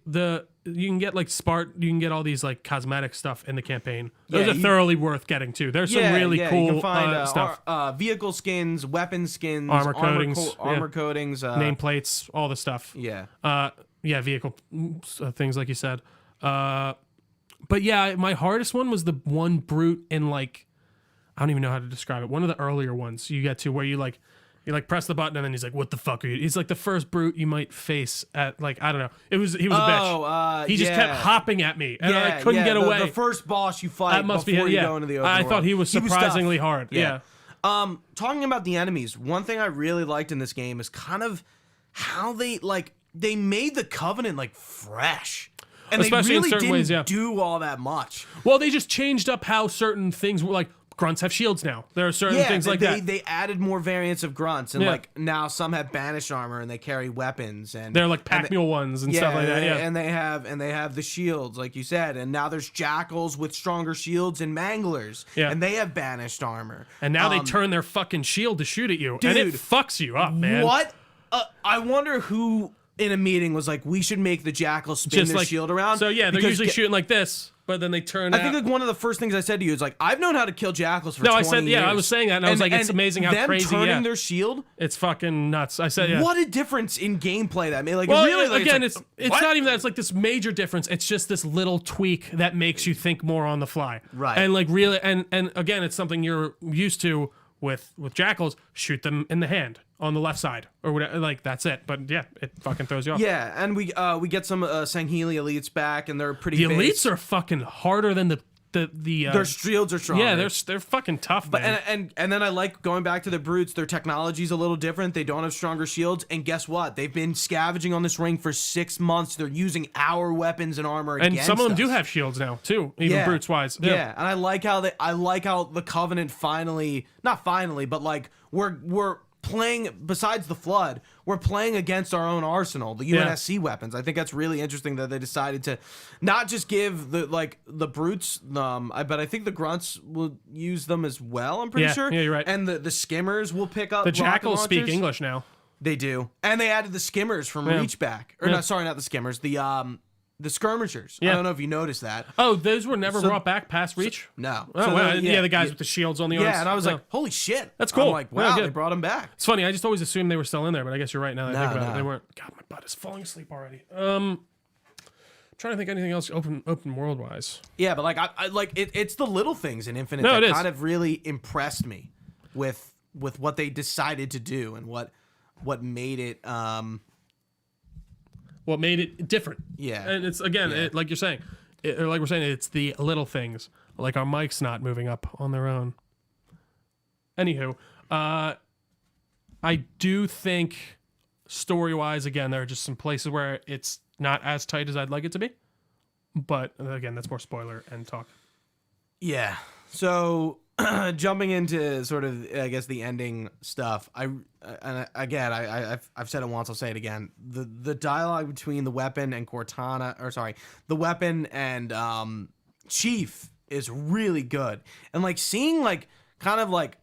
you can get like you can get all these like cosmetic stuff in the campaign. Those are thoroughly worth getting too. There's some really cool you can find, stuff. Vehicle skins, weapon skins, Armor coatings, armor coatings, Nameplates, all the stuff. Yeah. Vehicle things like you said. But yeah, my hardest one was the one brute in like, I don't even know how to describe it. One of the earlier ones you get to where you press the button and then he's like, "What the fuck are you?" He's like the first brute you might face at like, I don't know. He was a bitch. He just kept hopping at me and I couldn't get away. The first boss you fight That must before be you go into the open world. I thought he was surprisingly tough. hard. Yeah. Talking about the enemies, one thing I really liked in this game is kind of how they made the Covenant like fresh. And Especially they in really certain didn't ways, yeah. do all that much. Well, they just changed up how certain things were like. Grunts have shields now. There are certain things like that. They added more variants of grunts, and Yeah. like now some have banished armor and they carry weapons, and They're like pack mule ones and stuff like that. Yeah, and they have the shields, like you said, and now there's jackals with stronger shields and manglers, Yeah. and they have banished armor. and now they turn their fucking shield to shoot at you, and it Dude, fucks you up, man. What? I wonder who in a meeting was like, we should make the jackals spin Just their like shield around. So yeah, they're because usually shooting like this, but then they turn. I think like one of the first things I said to you is like, I've known how to kill jackals for 20 I said years. I was saying that, and I was like, it's amazing how them crazy. turning Yeah, their shield. it's fucking nuts. I said, yeah. What a difference in gameplay that made. Like, Well, really, like, again, it's it's not even that. It's like this major difference. It's just this little tweak that makes you think more on the fly. Right. And like really, and again, it's something you're used to with jackals. Shoot them in the hand on the left side or whatever. Like that's it. But yeah, it fucking throws you off. Yeah, and we get some Sangheli elites back, and they're pretty. The elites are fucking harder than the their shields are stronger. yeah, they're fucking tough, man. And then I like going back to the brutes. Their technology's a little different. They don't have stronger shields, and guess what? They've been scavenging on this ring for 6 months. They're using our weapons and armor And against some of them us. do have shields now too, even brutes wise. Yeah, and I like how the Covenant not finally, but like we're playing, besides the Flood, we're playing against our own arsenal, the UNSC weapons. I think that's really interesting that they decided to not just give the brutes but I think the grunts will use them as well, I'm pretty sure. Yeah, you're right. And the skimmers will pick up The rocket jackals speak launchers. English now. They do. And they added the skimmers from Reachback. Or Yeah. no, sorry, not the skimmers, the skirmishers. Yeah. I don't know if you noticed that. Oh, those were never brought back past Reach? No. Oh, So wow. the- Yeah, the guys with the shields on the arms. Yeah, and I was like, holy shit. That's cool. I'm like, Yeah, wow, good. they brought them back. It's funny. I just always assumed they were still in there, but I guess you're right now that I think about it. No. They weren't. God, my butt is falling asleep already. Trying to think anything else open world wise. Yeah, but like I like it's the little things in Infinite No, it that is. kind of really impressed me with what they decided to do and what made it What made it different? Yeah. And it's again, like you're saying, or like we're saying, it's the little things, like our mics not moving up on their own. Anywho, I do think story-wise, again, there are just some places where it's not as tight as I'd like it to be. But again, that's more spoiler and talk. Yeah. So jumping into sort of, I guess, the ending stuff, I've said it once, I'll say it again. The dialogue between the weapon and Cortana, or sorry, the weapon and Chief is really good. And like seeing like kind of like,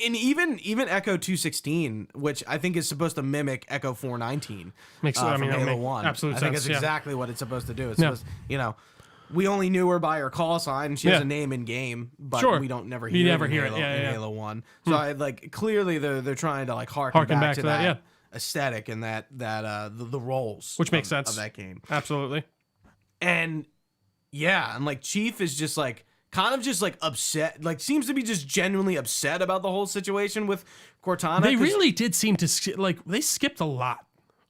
and even Echo 216, which I think is supposed to mimic Echo 419 Makes from Halo make 1. absolute I think sense, it's yeah. exactly what it's supposed to do. It's Yeah. supposed, you know, we only knew her by her call sign, and she has Yeah. a name in game, but Sure. we don't never You hear never it in hear it. Halo, Yeah, in yeah. Halo 1. So I like clearly they're trying to like harken back to that yeah. aesthetic and that the roles, Which makes of sense. that game. Absolutely. And yeah, and like Chief is just like kind of just like upset, like seems to be just genuinely upset about the whole situation with Cortana. They 'cause really did seem to like they skipped a lot,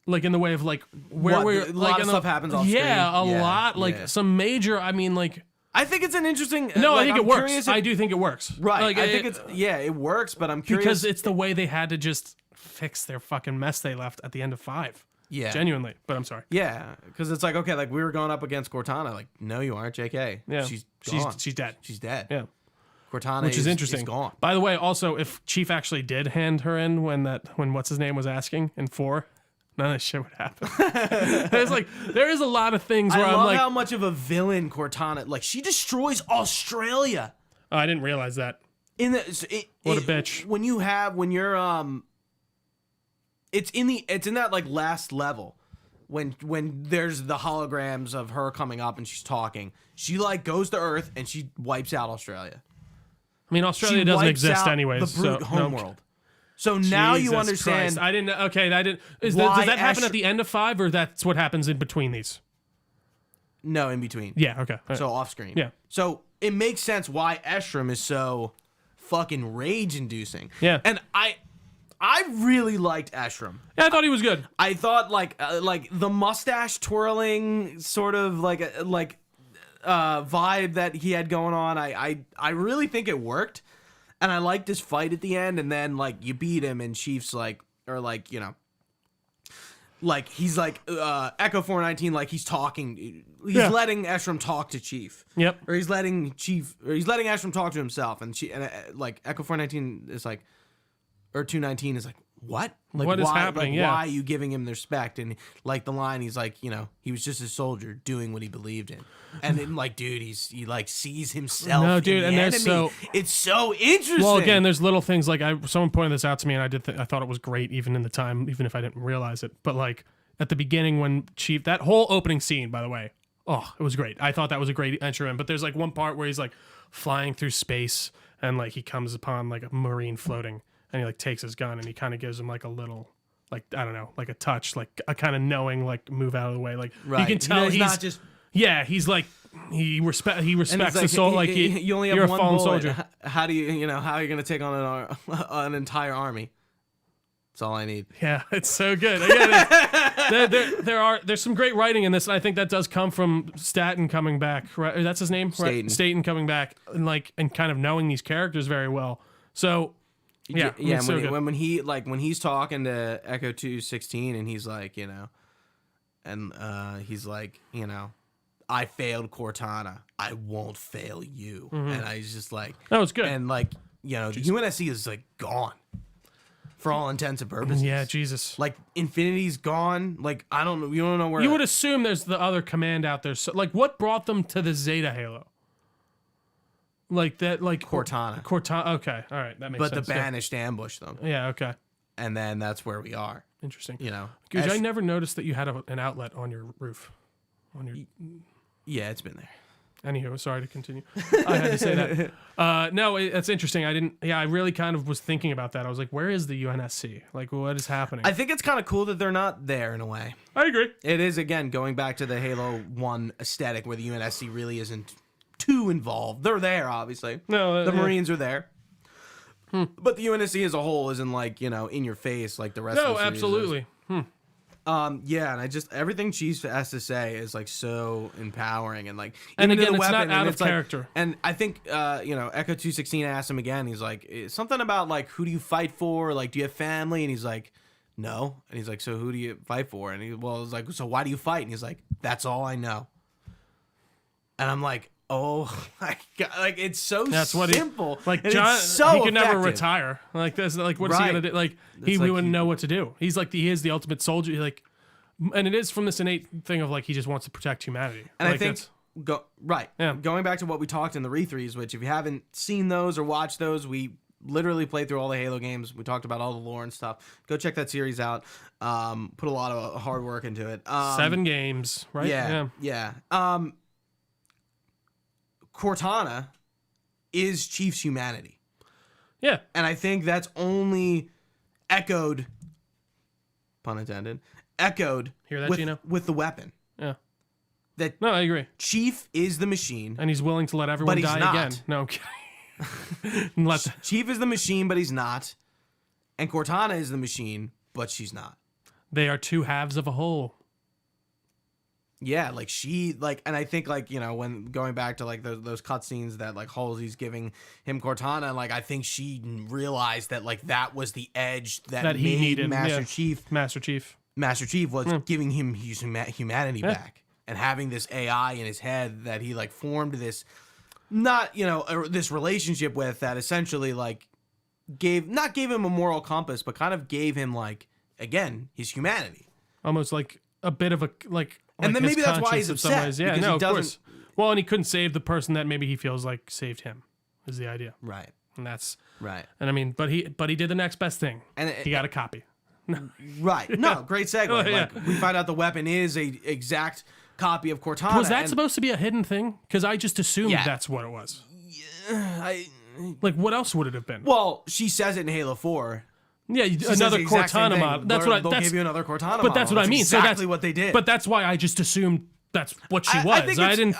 like in the way of like where What, we're a lot like of in stuff happens off yeah, screen? a Yeah, lot, like yeah. some major. I mean, like I think it's an interesting. no, like, I think I'm it works. curious I do think it works. right. Like, I think it works, but I'm curious because it's the way they had to just fix their fucking mess they left at the end of 5. Yeah. Genuinely, but I'm sorry. Yeah, because it's like, okay, like we were going up against Cortana. Like, no, you aren't, JK. Yeah, she's gone. she's dead. She's dead. Yeah. Cortana, Which is interesting. Is gone. By the way, also, if Chief actually did hand her in when what's his name was asking in 4, none of this shit would happen. There's like there is a lot of things where I I'm love like, how much of a villain Cortana. Like, she destroys Australia. oh, I didn't realize that. In the What a bitch. When you're it's in that like last level. When there's the holograms of her coming up and she's talking, she like goes to Earth and she wipes out Australia. I mean, Australia She doesn't wipes exist out anyways. the brute so, homeworld. So now you Jesus understand. Christ. I didn't. Okay, I didn't. Does why that happen Ash- at the end of 5, or that's what happens in between these? No, in between. Yeah. Okay. All right. So off screen. Yeah. So it makes sense why Eshram is so fucking rage inducing. Yeah. And I really liked Eshram. Yeah, I thought he was good. I thought like the mustache twirling sort of vibe that he had going on. I really think it worked, and I liked his fight at the end. And then like you beat him, and Chief's like, or like, you know, like he's like Echo 419, like he's talking, he's Yeah. letting Eshram talk to Chief. Yep. Or he's letting Eshram talk to himself, and like Echo 419 is like, or 219 is like, what? Like, What is why, happening? Like, Yeah. why are you giving him the respect? And like the line, he's like, you know, he was just a soldier doing what he believed in. And then like, dude, he like sees himself. No, in dude, the and enemy. there's so- it's so interesting. Well, again, there's little things like someone pointed this out to me, and I thought it was great even in the time, even if I didn't realize it. But like at the beginning when Chief, that whole opening scene, by the way, oh, it was great. I thought that was a great entry in. But there's like one part where he's like flying through space, and like he comes upon like a Marine floating, and he like takes his gun and he kind of gives him like a little, like, I don't know, like a touch, like a kind of knowing, like move out of the way, like right. you can tell he's not just. yeah, he's like he respects And it's the soul, like you only have you're one a fallen bullet. soldier. How do you know how are you going to take on an entire army? That's all I need. Yeah, it's so good. Again, there's some great writing in this, and I think that does come from Staten coming back. Right, that's his name, right? Staten coming back, and kind of knowing these characters very well. So yeah, Yeah. it's so good. When he's talking to Echo 216 and he's like, you know, and he's like, you know, I failed Cortana, I won't fail you. And I was just like, That was good. And like, you know, the UNSC is like gone for all intents and purposes. Yeah, Jesus. Like Infinity's gone. Like I don't know. You don't know where. You would assume there's the other command out there. So, like, what brought them to the Zeta Halo? Like that, like Cortana. Okay, all right, that makes But sense. the Banished ambushed them, Yeah, okay, and then that's where we are. interesting. You know, Gooch, I Ash- never noticed that you had an outlet on your roof. On your yeah, it's been there. Anywho, sorry to continue. I had to say that. No, it's interesting. I didn't. Yeah, I really kind of was thinking about that. I was like, where is the UNSC? Like, what is happening? I think it's kind of cool that they're not there in a way. I agree. It is, again, going back to the Halo 1 aesthetic where the UNSC really isn't too involved. They're there, obviously. No, the yeah. Marines are there. But the UNSC as a whole isn't like, you know, in your face like the rest of No, the series absolutely. is. Yeah, and I just, everything Chief has to say is like so empowering and like, And even to again, the it's not weapon, out and of it's like- character. and I think, you know, Echo 216 asked him again, he's like, something about like, who do you fight for? Like, do you have family? And he's like, no. And he's like, so who do you fight for? And he was like, so why do you fight? And he's like, that's all I know. And I'm like, oh my God, like it's so That's what simple. Like and John, it's so he could never effective. retire. Like this, like what is he Right. gonna do? Like he It's like wouldn't he- know what to do. He's like he is the ultimate soldier. Like, and it is from this innate thing of like he just wants to protect humanity. And like, I think, that's- Yeah. Going back to what we talked in the re-threes, which if you haven't seen those or watched those, we literally played through all the Halo games. We talked about all the lore and stuff. Go check that series out. Put a lot of hard work into it. 7 games, right? Yeah. Cortana is Chief's humanity. Yeah. And I think that's only echoed, pun intended, Hear that, Gino? with the weapon. Yeah. No, I agree. Chief is the machine. And he's willing to let everyone But he's die not. again. No, I'm kidding. Chief is the machine, but he's not. And Cortana is the machine, but she's not. They are 2 halves of a whole. Yeah, like and I think when going back to like those cutscenes that like Halsey's giving him Cortana, like I think she realized that like that was the edge that he made needed. Master Chief was giving him his humanity back and having this AI in his head that he like formed this this relationship with that essentially like gave him a moral compass, but kind of gave him like again his humanity, almost like a bit of a like. And then maybe that's why he's in some upset. ways. Yeah, because no, of course. Well, and he couldn't save the person that maybe he feels like saved him. Is the idea, right? And that's right. And I mean, but he did the next best thing. And he got a copy. Right. No, great segue. Yeah. Like we find out the weapon is a exact copy of Cortana. Was that supposed to be a hidden thing? Because I just assumed that's what it was. Like, what else would it have been? Well, she says it in Halo 4. Yeah, another Cortana model. That's what they'll give you another Cortana model. But that's what I mean. Exactly so that's what they did. But that's why I just assumed that's what she was. I didn't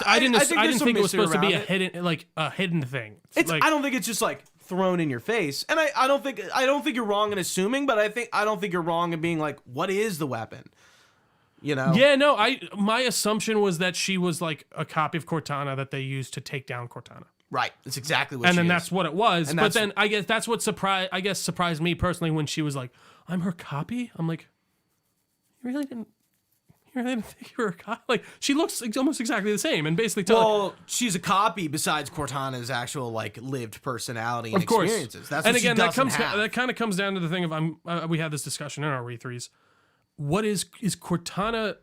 think it was supposed to be a hidden thing. I don't think it's just like thrown in your face. And I don't think you're wrong in assuming, but I don't think you're wrong in being like, what is the weapon? You know? Yeah, no, my assumption was that she was like a copy of Cortana that they used to take down Cortana. Right. That's exactly what and she then is. That's what it was. But then I guess that's what surprised me personally when she was like, I'm her copy. I'm like, you really didn't think you were a copy? Like, she looks almost exactly the same and basically she's a copy besides Cortana's actual like lived personality and of course. experiences. That's what and again, she doesn't have. that kind of comes down to the thing of we had this discussion in our re-threes. What is Cortana?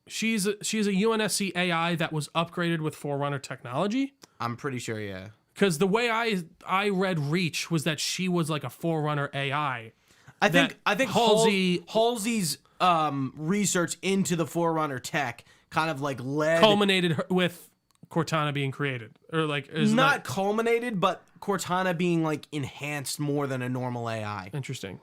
She's a UNSC AI that was upgraded with Forerunner technology. I'm pretty sure, yeah. Because the way I read Reach was that she was like a Forerunner AI. I think Halsey's research into the Forerunner tech kind of like culminated with Cortana being created, or like not culminated, but Cortana being like enhanced more than a normal AI. Interesting.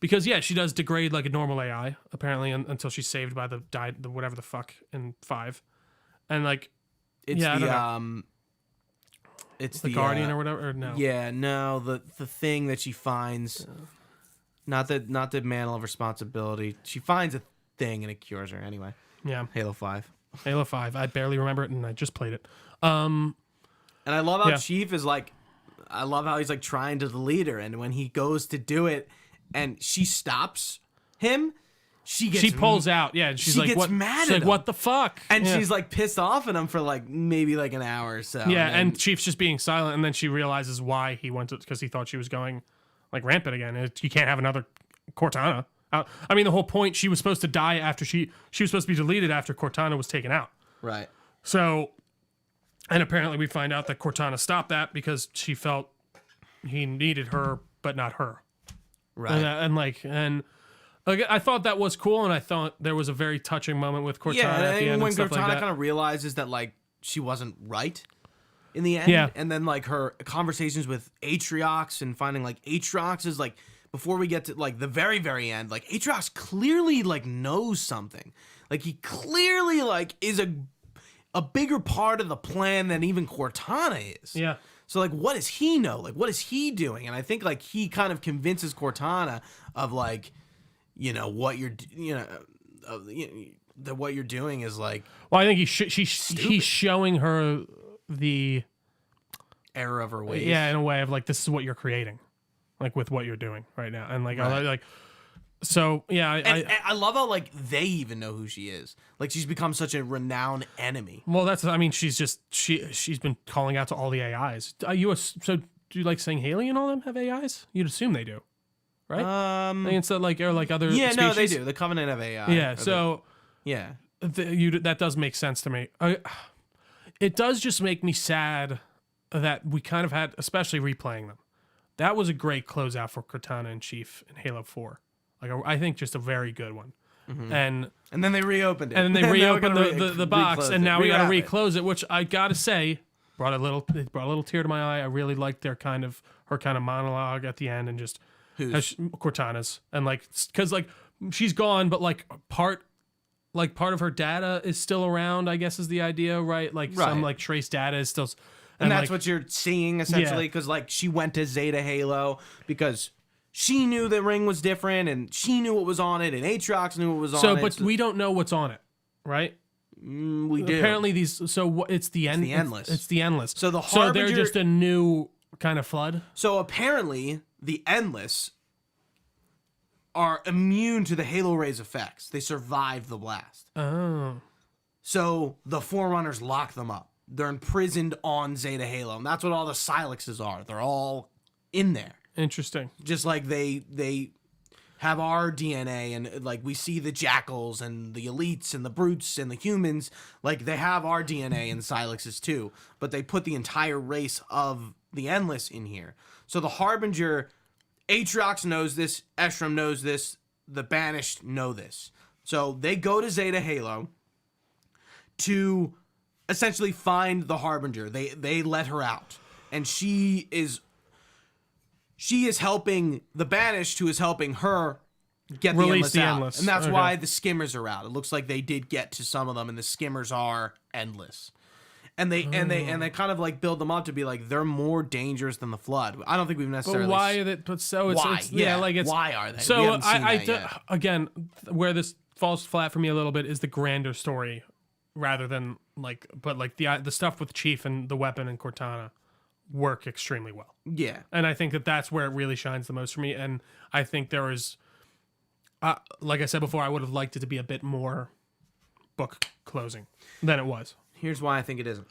Because she does degrade like a normal AI apparently until she's saved by the whatever the fuck in 5, and like it's the Guardian or whatever. Or no, the thing that she finds, not the mantle of responsibility. She finds a thing and it cures her anyway. Yeah, Halo 5. I barely remember it and I just played it. And I love how Chief is like, I love how he's like trying to delete her, and when he goes to do it. And she stops him. She pulls out. Yeah, she gets what? mad She's at like, him. what the fuck? And she's like pissed off at him for like maybe like an hour or so. Yeah, and Chief's just being silent, and then she realizes why he went to, because he thought she was going like rampant again. You can't have another Cortana out. I mean, the whole point, she was supposed to die after she was supposed to be deleted after Cortana was taken out. Right. So, and apparently we find out that Cortana stopped that because she felt he needed her, but not her. Right. And I thought that was cool, and I thought there was a very touching moment with Cortana at the end. When and stuff Cortana like that. kind of realizes that like she wasn't right in the end, and then like her conversations with Atriox and finding like Atriox is like, before we get to like the very, very end, like Atriox clearly like knows something. Like he clearly like is a bigger part of the plan than even Cortana is. Yeah. So, like, what does he know? Like, what is he doing? And I think, like, he kind of convinces Cortana of, like, what you're, that what you're doing is, like... Well, I think he's showing her the... error of her ways. Yeah, in a way of, like, this is what you're creating. Like, with what you're doing right now. And, like, right. So, yeah. I love how, like, they even know who she is. Like, she's become such a renowned enemy. Well, she's been calling out to all the AIs. So, do you like saying Haley and all them have AIs? You'd assume they do, right? Instead, like, or like other species? No, they do. The Covenant of AI. Yeah, so... Yeah. That does make sense to me. It does just make me sad that we kind of had, especially replaying them. That was a great closeout for Cortana and Chief in Halo 4. Like I think just a very good one. And then they reopened it. And then they reopened the box, reclose and it. now we got to Rewrap it. reclose it, which I gotta say brought a little tear to my eye. I really liked her kind of monologue at the end, and just Cortana's, and because she's gone, but part of her data is still around. I guess is the idea, right? Some trace data is still, and that's what you're seeing essentially, Yeah. because she went to Zeta Halo because she knew the ring was different, and she knew what was on it, and Aatrox knew what was on it. But we don't know what's on it, right? We do. Apparently it's the end. the Endless. It's the Endless. So the so they're Harbinger- just a new kind of flood. So apparently, the Endless are immune to the Halo Rays effects. They survived the blast. Oh. So the Forerunners lock them up. They're imprisoned on Zeta Halo, and that's what all the Silexes are. They're all in there. Interesting. Just like they have our DNA, and we see the Jackals and the Elites and the Brutes and the Humans, they have our DNA and Silexes too, but they put the entire race of the Endless in here. So the Harbinger, Aatrox knows this, Eshram knows this, the Banished know this. So they go to Zeta Halo to essentially find the Harbinger. They let her out, and she is helping the Banished, who is helping her get Release the the Endless out. Endless. And that's Okay. why the Skimmers are out. It looks like they did get to some of them, and the Skimmers are endless. And they kind of build them up to be they're more dangerous than the Flood. I don't think we've necessarily. But why are they? But so it's, Why? it's yeah, it's why are they? We So haven't seen I that yet. again, where this falls flat for me a little bit is the grander story, rather than the stuff with Chief and the weapon and Cortana work extremely well. Yeah. And I think that's where it really shines the most for me. And I think there is, like I said before, I would have liked it to be a bit more book closing than it was, Here's why I think it isn't.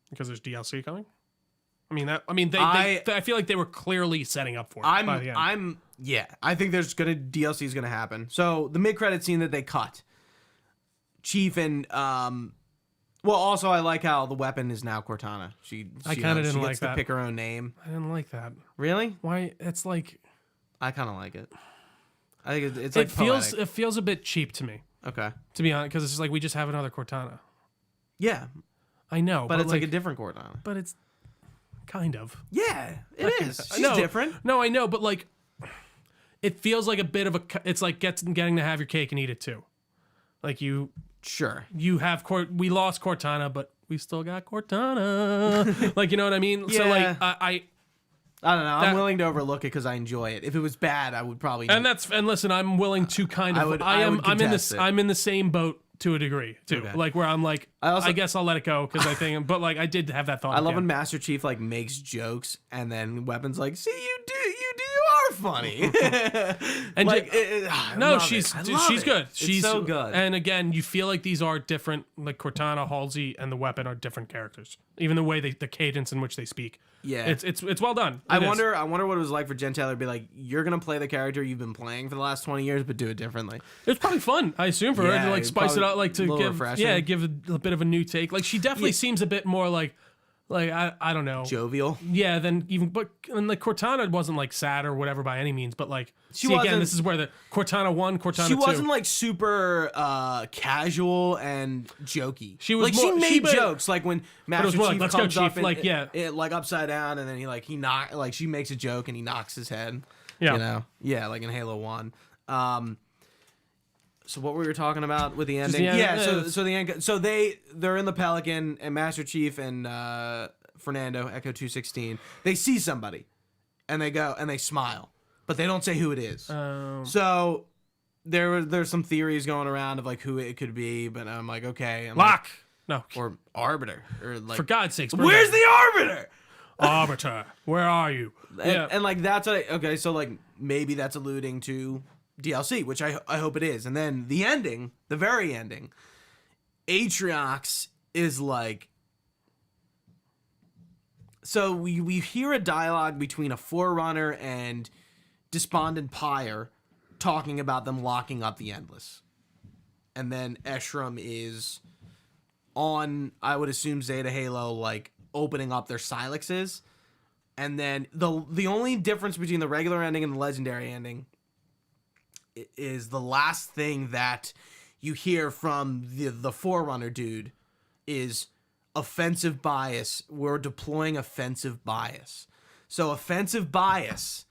because there's DLC coming. I feel like they were clearly setting up for it by the end. I think DLC is gonna happen. So the mid-credit scene that they cut, Chief and also I like how the weapon is now Cortana. I kinda didn't she like gets to that. pick her own name. I didn't like that. Really? Why? It's like I kind of like it. I think it's it feels a bit cheap to me, okay. to be honest, because it's just like we just have another Cortana. Yeah, I know, but it's a different Cortana. but it's kind of. Yeah, it is. She's No, different. No, I know, but it feels like a bit of a. It's like getting to have your cake and eat it too. Like you have we lost Cortana, but we still got Cortana. You know what I mean? So Yeah. I I don't know. I'm willing to overlook it because I enjoy it. If it was bad, I would probably. and listen, I'm willing to kind of. I'm in the same boat to a degree too. Okay. Where I'm I guess I'll let it go because I think, but I did have that thought. I love again. when Master Chief makes jokes and then Weapon's see, you are funny. And no, she's she's good. She's so good. And again, you feel like these are different. Like Cortana, Halsey, and the Weapon are different characters. Even the way the cadence in which they speak. Yeah, it's well done. I wonder what it was like for Jen Taylor to be you're gonna play the character you've been playing for the last 20 years, but do it differently. It was probably fun, I assume, for her Yeah, to spice it up, to little give refreshing. give a bit of a new take. She definitely seems a bit more I don't know. Jovial. Yeah, then even and Cortana wasn't again, or by any means, but She see again, wasn't- this is where the Cortana 1, Cortana 2. She wasn't super casual and jokey. She was she more- made she- jokes when Master was more Chief "Let's go, comes up Chief," and yeah. upside down, and then he she makes a joke and he knocks his head. Yeah. In Halo 1. So what we were talking about with the ending? the end- So the end. So they're in the Pelican, and Master Chief and Fernando Echo 216. They see somebody, and they go and they smile, but they don't say who it is. So there's some theories going around of who it could be, but I'm okay. Lock. No. Or Arbiter, or For God's sakes. where's the Arbiter? Arbiter? Where are you? And that's okay. So maybe that's alluding to DLC, which I hope it is. And then the ending, the very ending, Aatrox is so we hear a dialogue between a Forerunner and Despondent Pyre talking about them locking up the Endless. And then Eshram is on, I would assume, Zeta Halo, like opening up their Silexes. And then the only difference between the regular ending and the legendary ending is the last thing that you hear from the Forerunner dude is offensive bias. We're deploying offensive bias. So offensive bias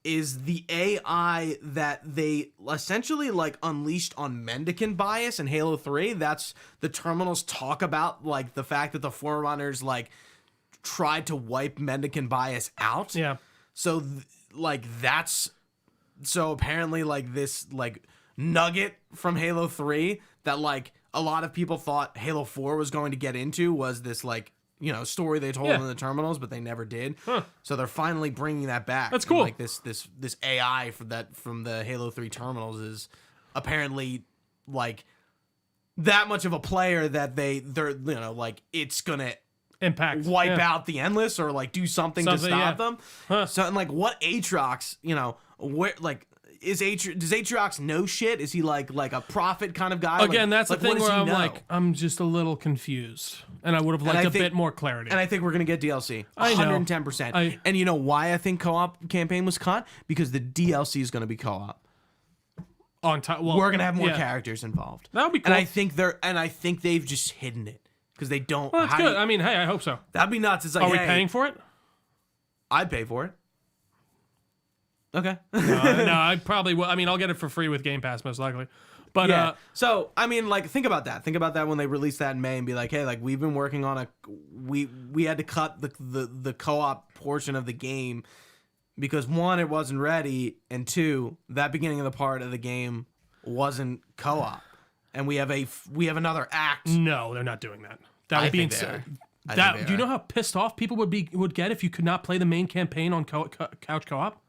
is the AI that they essentially like unleashed on Mendicant bias in Halo 3. That's the terminals talk about, like the fact that the Forerunners like tried to wipe Mendicant bias out. Yeah. So so apparently like this like nugget from Halo 3 that like a lot of people thought Halo 4 was going to get into was this like, you know, story they told in the terminals, but they never did. Huh. So they're finally bringing that back. That's cool. And, like this AI from the Halo 3 terminals is apparently like that much of a player that they're you know like it's gonna Impact. wipe out the Endless or like do something to stop them. Huh. So and like what Aatrox, you know, where like does Aatrox know shit? Is he like a prophet kind of guy? Again, like, that's the what thing does where he I'm know? like, I'm just a little confused, and I would have liked I a think- bit more clarity. And I think we're gonna get DLC. I know. 110%. And you know why I think co-op campaign was cut? Because the DLC is gonna be co-op. On top, well, We're gonna have more yeah. characters involved. That would be cool. And I think they've just hidden it because they don't. Well, that's how do good. you- I mean, hey, I hope so. that'd be nuts. It's like, Are we hey, paying for it? I'd pay for it. Okay. No, I probably will. I mean, I'll get it for free with Game Pass most likely. But Yeah. So I mean, like, think about that. Think about that when they release that in May and be like, hey, like we've been working on we had to cut the co-op portion of the game because one, it wasn't ready, and two, that beginning of the part of the game wasn't co-op, and we have another act. no, they're not doing that. That I would be think they insane. are. I That think they do you are. know how pissed off people would get if you could not play the main campaign on couch co-op?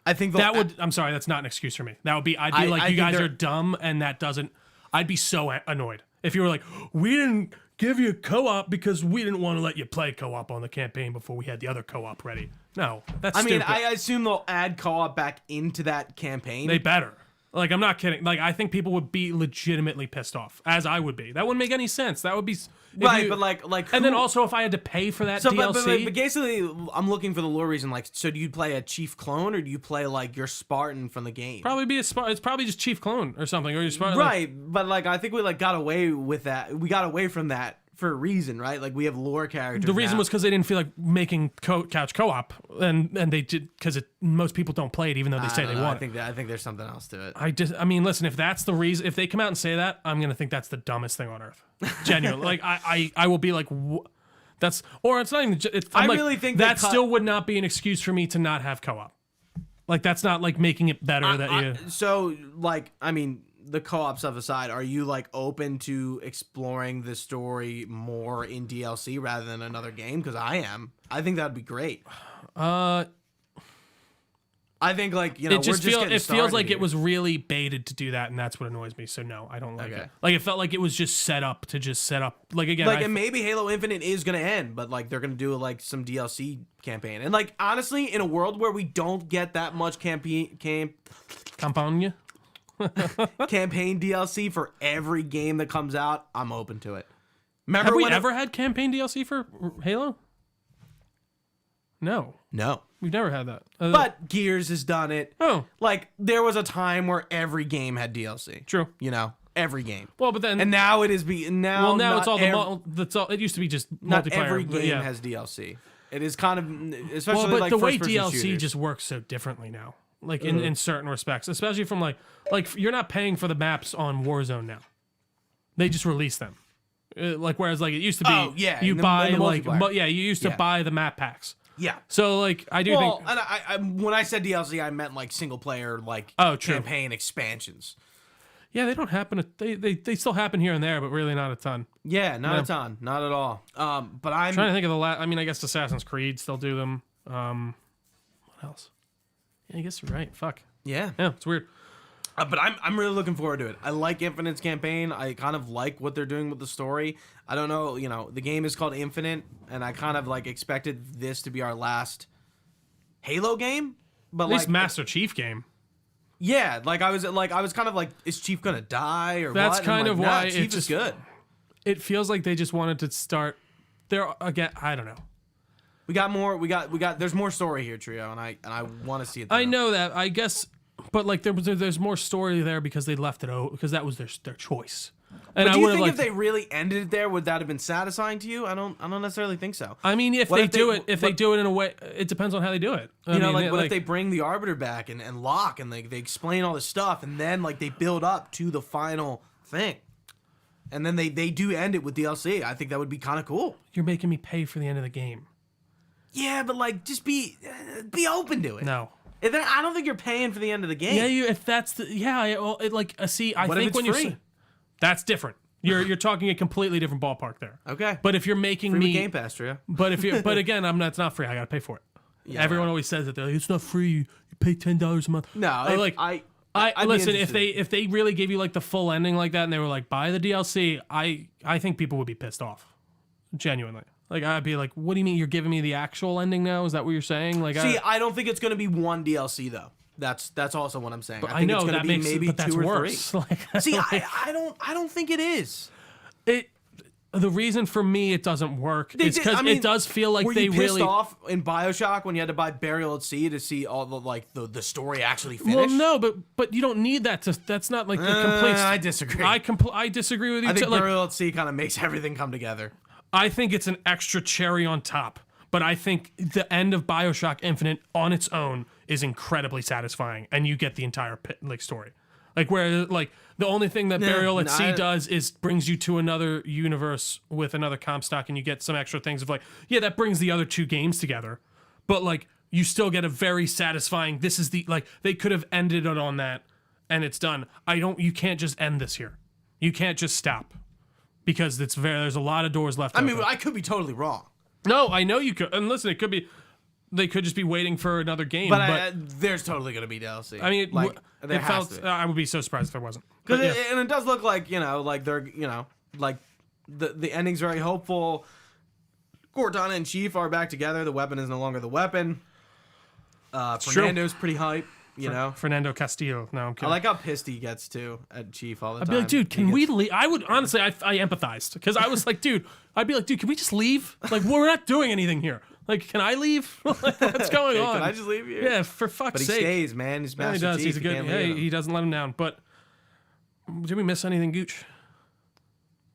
I think That would. I'm sorry, that's not an excuse for me. That would be. I'd be like, I you think guys they're- are dumb, and that doesn't. I'd be so annoyed if you were like, we didn't give you co-op because we didn't want to let you play co-op on the campaign before we had the other co-op ready. No, that's I mean, stupid. I assume they'll add co-op back into that campaign. They better. Like, I'm not kidding. Like, I think people would be legitimately pissed off, as I would be. That wouldn't make any sense. That would be if right, you- but like, and then who- also if I had to pay for that So, DLC, but basically, I'm looking for the lore reason. Like, so do you play a chief clone or do you play like your Spartan from the game? probably be it's probably just Chief Clone or something, or your Spartan. like- Right, but like I think we like got away with that. We got away from that for a reason, right? Like we have lore characters. The reason now. was because they didn't feel like making couch co-op, and they did because most people don't play it, even though they say I don't they know. want it. I think there's something else to it. I mean, listen, if that's the reason, if they come out and say that, I'm gonna think that's the dumbest thing on earth. Genuinely, like I will be like, that's, or it's not even. I'm I like, really think they that cut- still would not be an excuse for me to not have co-op. Like that's not like making it better that you. So like, I mean, the co-op stuff aside, are you like open to exploring the story more in DLC rather than another game? Because I am. I think that'd be great. I think like It just feels getting it feels started like here. it was really baited to do that, and that's what annoys me. So no, I don't like Okay. it. Like it felt like it was just set up to just set up. Like again, Like, and maybe Halo Infinite is gonna end, but like they're gonna do like some DLC campaign. And like honestly, in a world where we don't get that much campaign Campagna. DLC for every game that comes out, I'm open to it. Remember Have we when ever had campaign DLC for Halo? No, No. we've never had that. But Gears has done it. Oh, Like there was a time where every game had DLC. true. You know, every game. Well, but then And now it is now well, now not it's all the ev- that's all. It used to be just not multiplayer. every but game yeah. has DLC. It is kind of especially Well, but like the way first-person DLC shooters. just works so differently now. Like in certain respects, especially from like you're not paying for the maps on Warzone now. They just release them. Like whereas like it used to be, Oh, yeah, you in the buy like multiplayer. you used to Yeah. buy the map packs. Yeah. So like I do Well, think and I when I said DLC, I meant like single player, like Oh, true. campaign expansions. yeah, they don't happen. They still happen here and there, but really not a ton. Yeah, not Yeah. a ton, not at all. But I'm Trying to think of the last. I mean, I guess Assassin's Creed still do them. What else? Yeah, I guess you're right. Fuck. yeah. Yeah, it's weird. But I'm really looking forward to it. I like Infinite's campaign. I kind of like what they're doing with the story. I don't know, you know, the game is called Infinite, and I kind of like expected this to be our last Halo game. But At least like, Master Chief game. yeah, like I was kind of like, is Chief gonna die or That's what? And kind I'm of like, nah, why it Chief is just- good. it feels like they just wanted to start. There again, I don't know. We got more. We got. There's more story here, Trio, and I want to see it. I know that. I guess, but like there's more story there because they left it out because that was their choice. And But I do you would have think liked. if they really ended it there, would that have been satisfying to you? I don't necessarily think so. I mean, if What they if do they- it, they do it in a way, it depends on how they do it. You know, like what if they bring the Arbiter back and Locke and they explain all this stuff and then like they build up to the final thing, and then they do end it with DLC. I think that would be kind of cool. You're making me pay for the end of the game. Yeah, but like just be open to it. No. I don't think you're paying for the end of the game. Yeah, if that's the well, it like see, I What if think it's when free? you're that's different. You're talking a completely different ballpark there. Okay. But if you're making Free me with Game Pass, Trio. but again, it's not free. I gotta pay for it. Yeah. Everyone always says that they're like, it's not free. You pay $10 a month. No, I I'd be listen. If interested. they really gave you like the full ending like that, and they were like, buy the DLC, I think people would be pissed off. Genuinely, like I'd be like, what do you mean you're giving me the actual ending now? Is that what you're saying? Like, See, I don't think it's going to be one DLC though. That's also what I'm saying. I I think know it's going that to be makes maybe but that's 2 or worse. 3. Like, See, I don't think it is. the reason for me it doesn't work is did- because I mean, it does feel like Were they you pissed really. off in BioShock when you had to buy Burial at Sea to see all the story actually finish? Well, no, but you don't need that to. That's not like the complete. I disagree. I disagree with you. I think too. Like, Burial at Sea kind of makes everything come together. I think it's an extra cherry on top. But I think the end of BioShock Infinite on its own is incredibly satisfying, and you get the entire story. Like where like the only thing that Burial at Sea does is brings you to another universe with another Comstock, and you get some extra things of like, yeah, that brings the other 2 games together. But like you still get a very satisfying. This is the like they could have ended it on that, and it's done. You can't just end this here. You can't just stop because there's a lot of doors left. I mean, open. I could be totally wrong, No, I know you could. And listen, it could be they could just be waiting for another game. but there's totally going to be DLC. I mean, like there it has felt. to be. I would be so surprised if there wasn't. Cause But yeah. and it does look like like they're like the ending's very hopeful. Cortana and Chief are back together. The weapon is no longer the weapon. true. Fernando's pretty hype. Fernando Castillo. No, I'm I kidding. like how pissed he gets too at Chief all the I'd time. be like, dude, can He we gets- leave? I would honestly, I empathized because I was like, dude, I'd be like, dude, can we just leave? Like, we're not doing anything here. Like, can I leave? Like, what's going on? Can I just leave you? Yeah, for fuck's But he sake. stays, man. He's Yeah, Master he does. Chief. He's a You good. can't Yeah, leave him. he doesn't let him down. But did we miss anything, Gooch?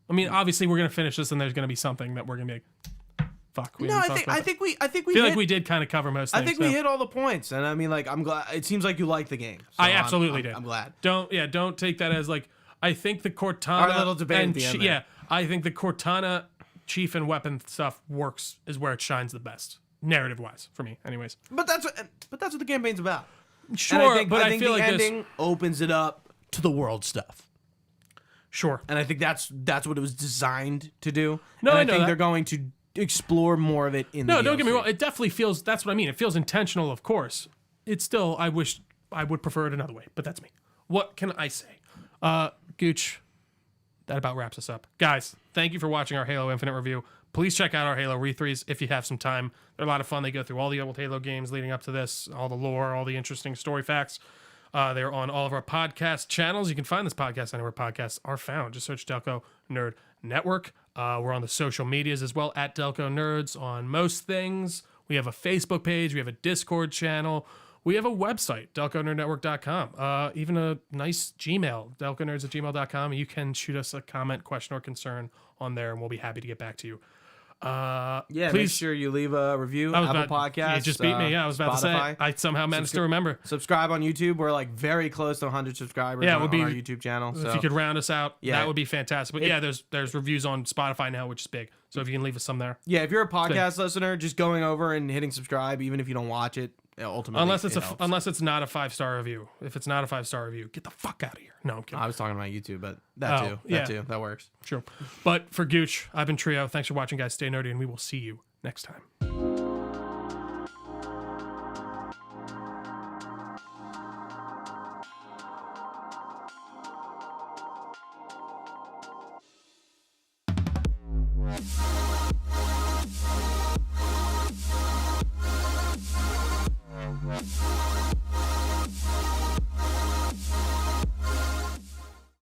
I mean, obviously, we're gonna finish this, and there's gonna be something that we're gonna be like, fuck. We No, didn't I talk think about I that. think we I feel hit, like we did kind of cover most things. I think we so. hit all the points, and I mean, like, I'm glad. It seems like you like the game. So I absolutely did. I'm glad. Don't take that as like. I think the Cortana Our little debate and at the end there. yeah, I think the Cortana Chief and weapon stuff works is where it shines the best, narrative wise for me, anyways. But that's what the campaign's about. Sure, And I think, but I think feel the like ending opens it up to the world stuff. Sure. And I think that's what it was designed to do. No, and I I know think that. they're going to explore more of it in the No, don't get me DLC. wrong. It definitely feels. That's what I mean. It feels intentional, of course. It's still. I wish I would prefer it another way, but that's me. What can I say? Gooch. That about wraps us up, guys. Thank you for watching our Halo Infinite review. Please check out our Halo re-3s if you have some time. They're a lot of fun. They go through all the old Halo games leading up to this, all the lore, all the interesting story facts. They're on all of our podcast channels. You can find this podcast anywhere podcasts are found. Just search Delco Nerd Network. We're on the social medias as well, at Delco Nerds on most things. We have a Facebook page. We have a Discord channel. We have a website, delconerdnetwork.com. Even a nice Gmail, delconerds@gmail.com. You can shoot us a comment, question, or concern on there, and we'll be happy to get back to you. Yeah, make please. sure you leave a review. I was Apple about, Podcasts. You just beat me. Yeah, I was about Spotify. to say. I somehow managed to remember. Subscribe on YouTube. We're like very close to 100 subscribers Yeah, it on, would be- on our YouTube channel. So If you could round us out, Yeah. that would be fantastic. But yeah, there's reviews on Spotify now, which is big. So if you can leave us some there. yeah, if you're a podcast listener, just going over and hitting subscribe, even if you don't watch it, ultimately Unless it's helps. unless it's not a 5-star review. If it's not a 5-star review, get the fuck out of here. No, I'm kidding. I was talking about YouTube, but that Oh, too. yeah. That too. That works. Sure. But for Gooch, I've been Trio. Thanks for watching, guys. Stay nerdy, and we will see you next time.